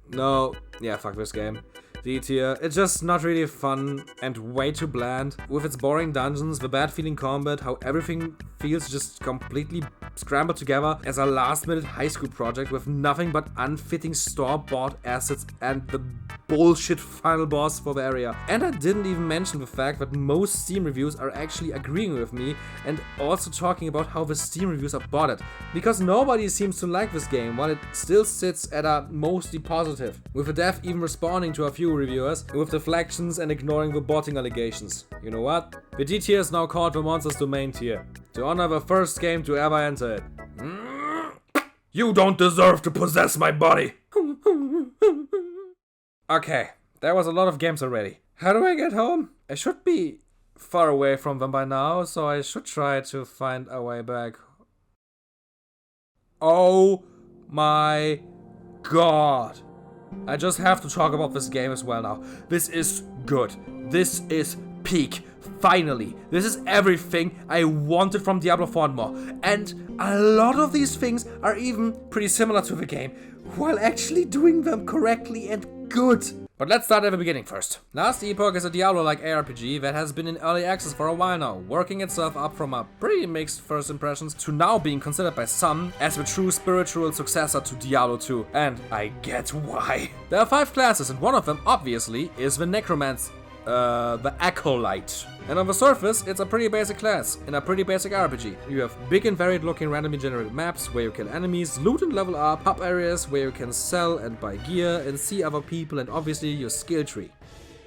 No, yeah, fuck this game. D tier. It's just not really fun and way too bland. With its boring dungeons, the bad feeling combat, how everything feels just completely scrambled together as a last-minute high school project with nothing but unfitting store-bought assets and the bullshit final boss for the area. And I didn't even mention the fact that most Steam reviews are actually agreeing with me and also talking about how the Steam reviews are botted, because nobody seems to like this game while it still sits at a mostly positive, with the dev even responding to a few reviewers with deflections and ignoring the botting allegations. You know what? The D tier is now called the Monsters Domain tier, to honor the first game to ever enter it. You don't deserve to possess my body! Okay, there was a lot of games already. How do I get home? I should be far away from them by now, so I should try to find a way back. Oh my god. I just have to talk about this game as well now. This is good. This is peak. Finally. This is everything I wanted from Diablo 4 and more. And a lot of these things are even pretty similar to the game, while actually doing them correctly and good. But let's start at the beginning first. Last Epoch is a Diablo-like ARPG that has been in early access for a while now, working itself up from a pretty mixed first impressions to now being considered by some as the true spiritual successor to Diablo 2, and I get why. There are 5 classes, and one of them, obviously, is the Necromance, the Acolyte. And on the surface, it's a pretty basic class, in a pretty basic RPG. You have big and varied looking randomly generated maps where you kill enemies, loot and level up, hub areas where you can sell and buy gear and see other people, and obviously your skill tree.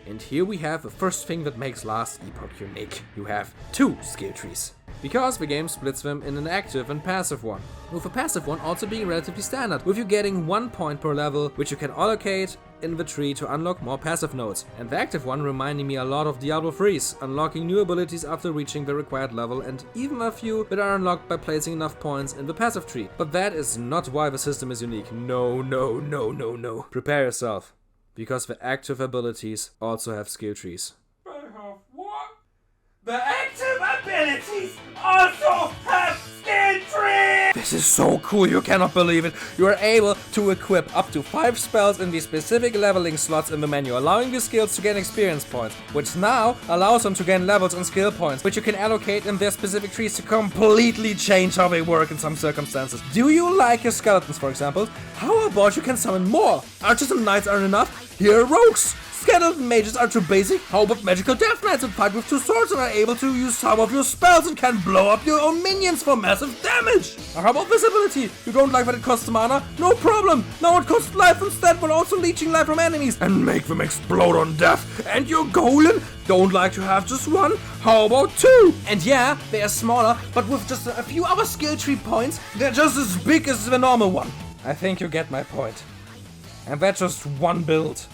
And here we have the first thing that makes last Epoch unique. You have 2 skill trees. Because the game splits them in an active and passive one, with the passive one also being relatively standard, with you getting 1 point per level, which you can allocate in the tree to unlock more passive nodes, and the active one reminding me a lot of Diablo 3's, unlocking new abilities after reaching the required level, and even a few that are unlocked by placing enough points in the passive tree. But that is not why the system is unique. No, no, no, no, no. Prepare yourself, because the active abilities also have skill trees. The active abilities also have skill trees! This is so cool, you cannot believe it. You are able to equip up to 5 spells in the specific leveling slots in the menu, allowing the skills to gain experience points, which now allows them to gain levels and skill points, which you can allocate in their specific trees to completely change how they work in some circumstances. Do you like your skeletons, for example? How about you can summon more? Archers and knights aren't enough? Here are rogues! Skeleton mages are too basic. How about magical death knights that fight with 2 swords and are able to use some of your spells and can blow up your own minions for massive damage? Or how about this ability? You don't like that it costs mana? No problem. Now it costs life instead, while also leeching life from enemies and make them explode on death. And your golem? Don't like to have just 1? How about 2? And yeah, they are smaller, but with just a few other skill tree points, they're just as big as the normal one. I think you get my point. And that's just one build.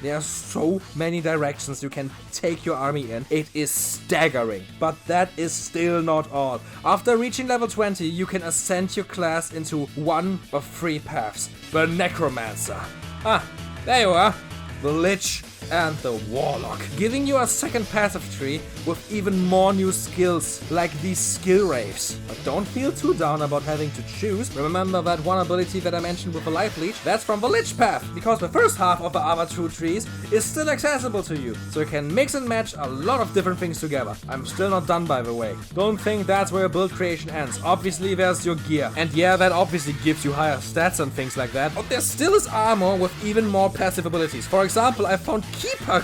There are so many directions you can take your army in. It is staggering. But that is still not all. After reaching level 20, you can ascend your class into one of 3 paths. The Necromancer. Ah, there you are. The Lich and the Warlock, giving you a second passive tree with even more new skills, like these skill raves. But don't feel too down about having to choose. Remember that one ability that I mentioned with the Life Leech? That's from the Lich path, because the first half of the other 2 trees is still accessible to you, so you can mix and match a lot of different things together. I'm still not done, by the way. Don't think that's where your build creation ends. Obviously there's your gear, and yeah, that obviously gives you higher stats and things like that, but there still is armor with even more passive abilities. For example, I found Keeper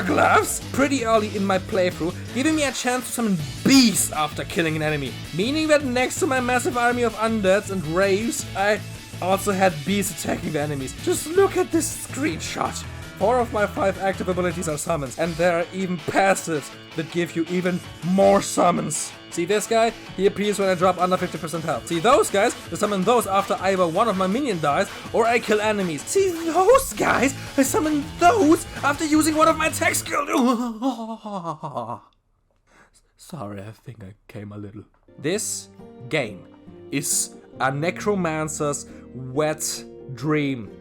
Gloves pretty early in my playthrough, giving me a chance to summon beasts after killing an enemy, meaning that next to my massive army of undeads and wraiths, I also had beasts attacking the enemies. Just look at this screenshot. 4 of my 5 active abilities are summons, and there are even passives that give you even more summons. See this guy? He appears when I drop under 50% health. See those guys? I summon those after either one of my minion dies or I kill enemies. See those guys? I summon those after using one of my attack skills. Sorry, I think I came a little. This game is a necromancer's wet dream.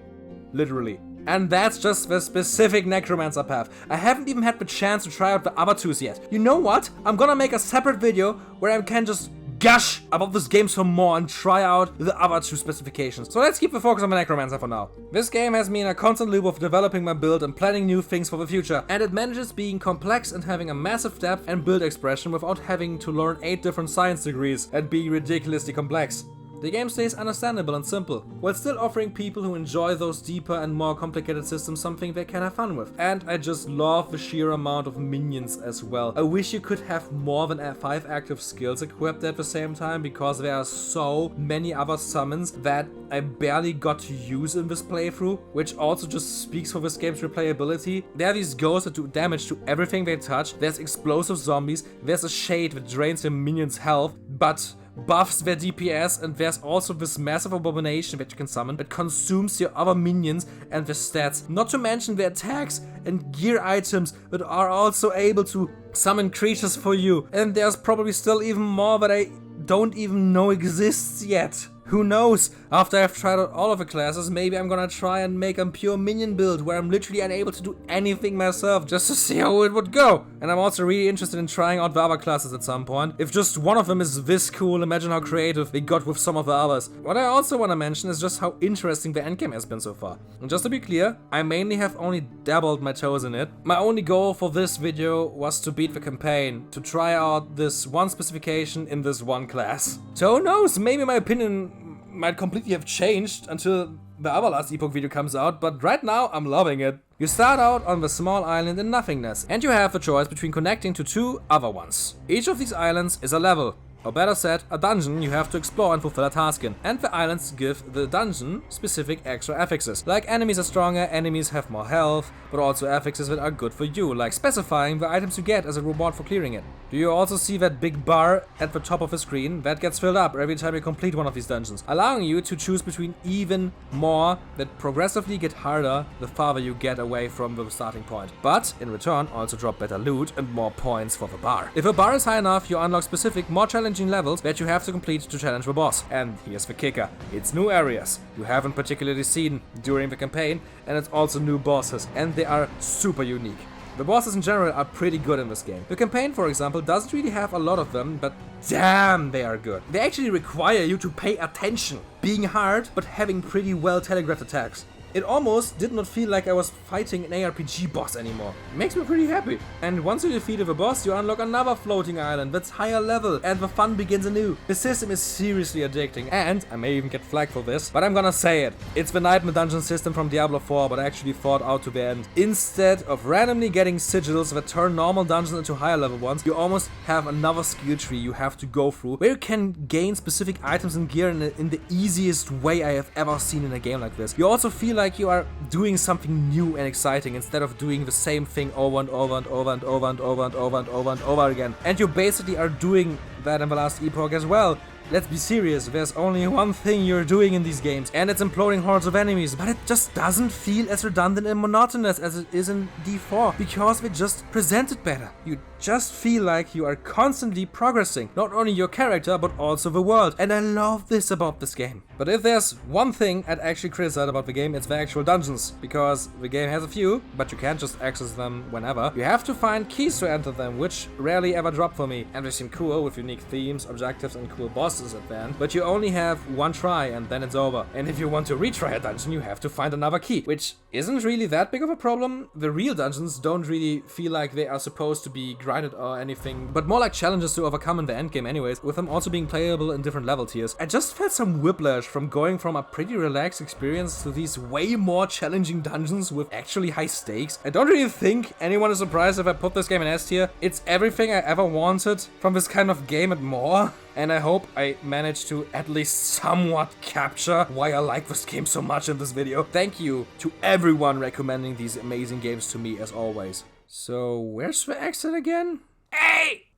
Literally. And that's just the specific Necromancer path. I haven't even had the chance to try out the other 2s yet. You know what? I'm gonna make a separate video where I can just gush about this game some more and try out the other 2 specifications. So let's keep the focus on the Necromancer for now. This game has me in a constant loop of developing my build and planning new things for the future. And it manages being complex and having a massive depth and build expression without having to learn 8 different science degrees and being ridiculously complex. The game stays understandable and simple, while still offering people who enjoy those deeper and more complicated systems something they can have fun with. And I just love the sheer amount of minions as well. I wish you could have more than 5 active skills equipped at the same time, because there are so many other summons that I barely got to use in this playthrough, which also just speaks for this game's replayability. There are these ghosts that do damage to everything they touch, there's explosive zombies, there's a shade that drains your minions' health, but buffs their DPS, and there's also this massive abomination that you can summon that consumes your other minions and their stats. Not to mention the attacks and gear items that are also able to summon creatures for you. And there's probably still even more that I don't even know exists yet. Who knows? After I've tried out all of the classes, maybe I'm gonna try and make a pure minion build where I'm literally unable to do anything myself just to see how it would go. And I'm also really interested in trying out the other classes at some point. If just one of them is this cool, imagine how creative they got with some of the others. What I also want to mention is just how interesting the endgame has been so far. And just to be clear, I mainly have only dabbled my toes in it. My only goal for this video was to beat the campaign, to try out this one specification in this one class. So who knows, maybe my opinion might completely have changed until the other last Epoch video comes out, but right now I'm loving it. You start out on the small island in nothingness, and you have the choice between connecting to 2 other ones. Each of these islands is a level, or better said, a dungeon you have to explore and fulfill a task in. And the islands give the dungeon specific extra affixes. Like enemies are stronger, enemies have more health, but also affixes that are good for you, like specifying the items you get as a reward for clearing it. Do you also see that big bar at the top of the screen? That gets filled up every time you complete one of these dungeons, allowing you to choose between even more that progressively get harder the farther you get away from the starting point. But in return also drop better loot and more points for the bar. If a bar is high enough, you unlock specific, more challenging levels that you have to complete to challenge the boss. And here's the kicker. It's new areas you haven't particularly seen during the campaign, and it's also new bosses, and they are super unique. The bosses in general are pretty good in this game. The campaign, for example, doesn't really have a lot of them, but damn, they are good. They actually require you to pay attention, being hard, but having pretty well telegraphed attacks. It almost did not feel like I was fighting an ARPG boss anymore. It makes me pretty happy. And once you defeated the boss, you unlock another floating island that's higher level, and the fun begins anew. The system is seriously addicting, and I may even get flagged for this, but I'm gonna say it. It's the Nightmare Dungeon system from Diablo 4, but actually thought out to the end. Instead of randomly getting sigils that turn normal dungeons into higher level ones, you almost have another skill tree you have to go through, where you can gain specific items and gear in the easiest way I have ever seen in a game like this. You also feel like you are doing something new and exciting instead of doing the same thing over and over and over and over and over and over and over and over again. And you basically are doing that in the last Epoch as well. Let's be serious, there's only one thing you're doing in these games, and it's imploding hordes of enemies, but it just doesn't feel as redundant and monotonous as it is in D4, because they just present it better. You just feel like you are constantly progressing, not only your character, but also the world, and I love this about this game. But if there's one thing I'd actually criticize about the game, it's the actual dungeons, because the game has a few, but you can't just access them whenever. You have to find keys to enter them, which rarely ever drop for me, and they seem cool with unique themes, objectives, and cool bosses at the end, but you only have one try and then it's over. And if you want to retry a dungeon, you have to find another key, which isn't really that big of a problem. The real dungeons don't really feel like they are supposed to be grinded or anything, but more like challenges to overcome in the endgame anyways, with them also being playable in different level tiers. I just felt some whiplash from going from a pretty relaxed experience to these way more challenging dungeons with actually high stakes. I don't really think anyone is surprised if I put this game in S tier. It's everything I ever wanted from this kind of game and more. And I hope I managed to at least somewhat capture why I like this game so much in this video. Thank you to everyone recommending these amazing games to me as always. So where's the exit again? Hey!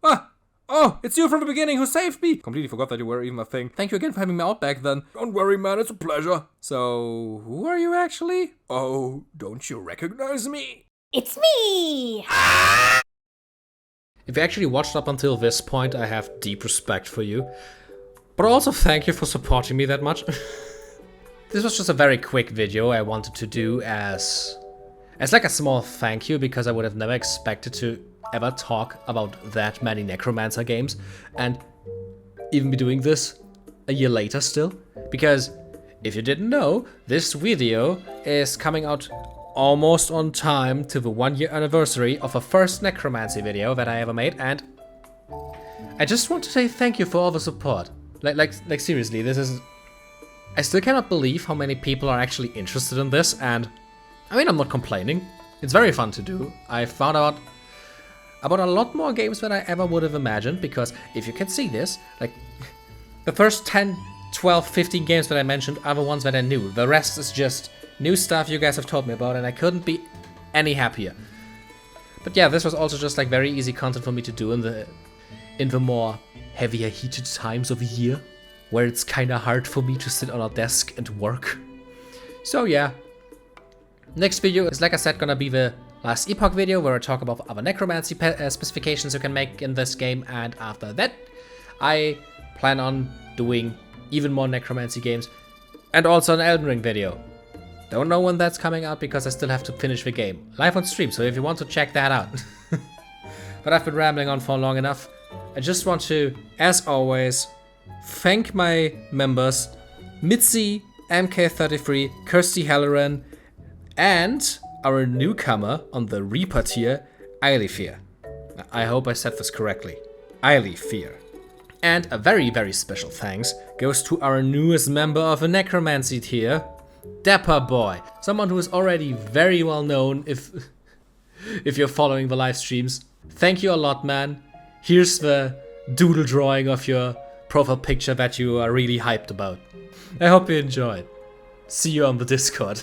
Oh, it's you from the beginning who saved me! Completely forgot that you were even a thing. Thank you again for having me out back then. Don't worry, man, it's a pleasure. So, who are you actually? Oh, don't you recognize me? It's me! If you actually watched up until this point, I have deep respect for you. But also thank you for supporting me that much. This was just a very quick video I wanted to do as like a small thank you, because I would have never expected to ever talk about that many Necromancer games and even be doing this a year later still. Because if you didn't know, this video is coming out almost on time to the 1-year anniversary of the first Necromancy video that I ever made, and I just want to say thank you for all the support. Like seriously, this is... I still cannot believe how many people are actually interested in this, and I mean, I'm not complaining. It's very fun to do. I found out about a lot more games than I ever would have imagined, because if you can see this, like, the first 10, 12, 15 games that I mentioned are the ones that I knew. The rest is just new stuff you guys have told me about, and I couldn't be any happier. But yeah, this was also just like very easy content for me to do in the more heavier heated times of the year, where it's kinda hard for me to sit on a desk and work. So yeah. Next video is, like I said, gonna be the last Epoch video, where I talk about other necromancy specifications you can make in this game, and after that I plan on doing even more necromancy games, and also an Elden Ring video. Don't know when that's coming out because I still have to finish the game. Live on stream, so if you want to check that out. But I've been rambling on for long enough. I just want to, as always, thank my members, Mitzi, MK33, Kirsty Halloran, and our newcomer on the Reaper tier, Eilifir. I hope I said this correctly. Eilifir. And a very, very special thanks goes to our newest member of the Necromancy tier, Dapper Boy. Someone who is already very well known if you're following the live streams. Thank you a lot, man. Here's the doodle drawing of your profile picture that you are really hyped about. I hope you enjoyed. See you on the Discord.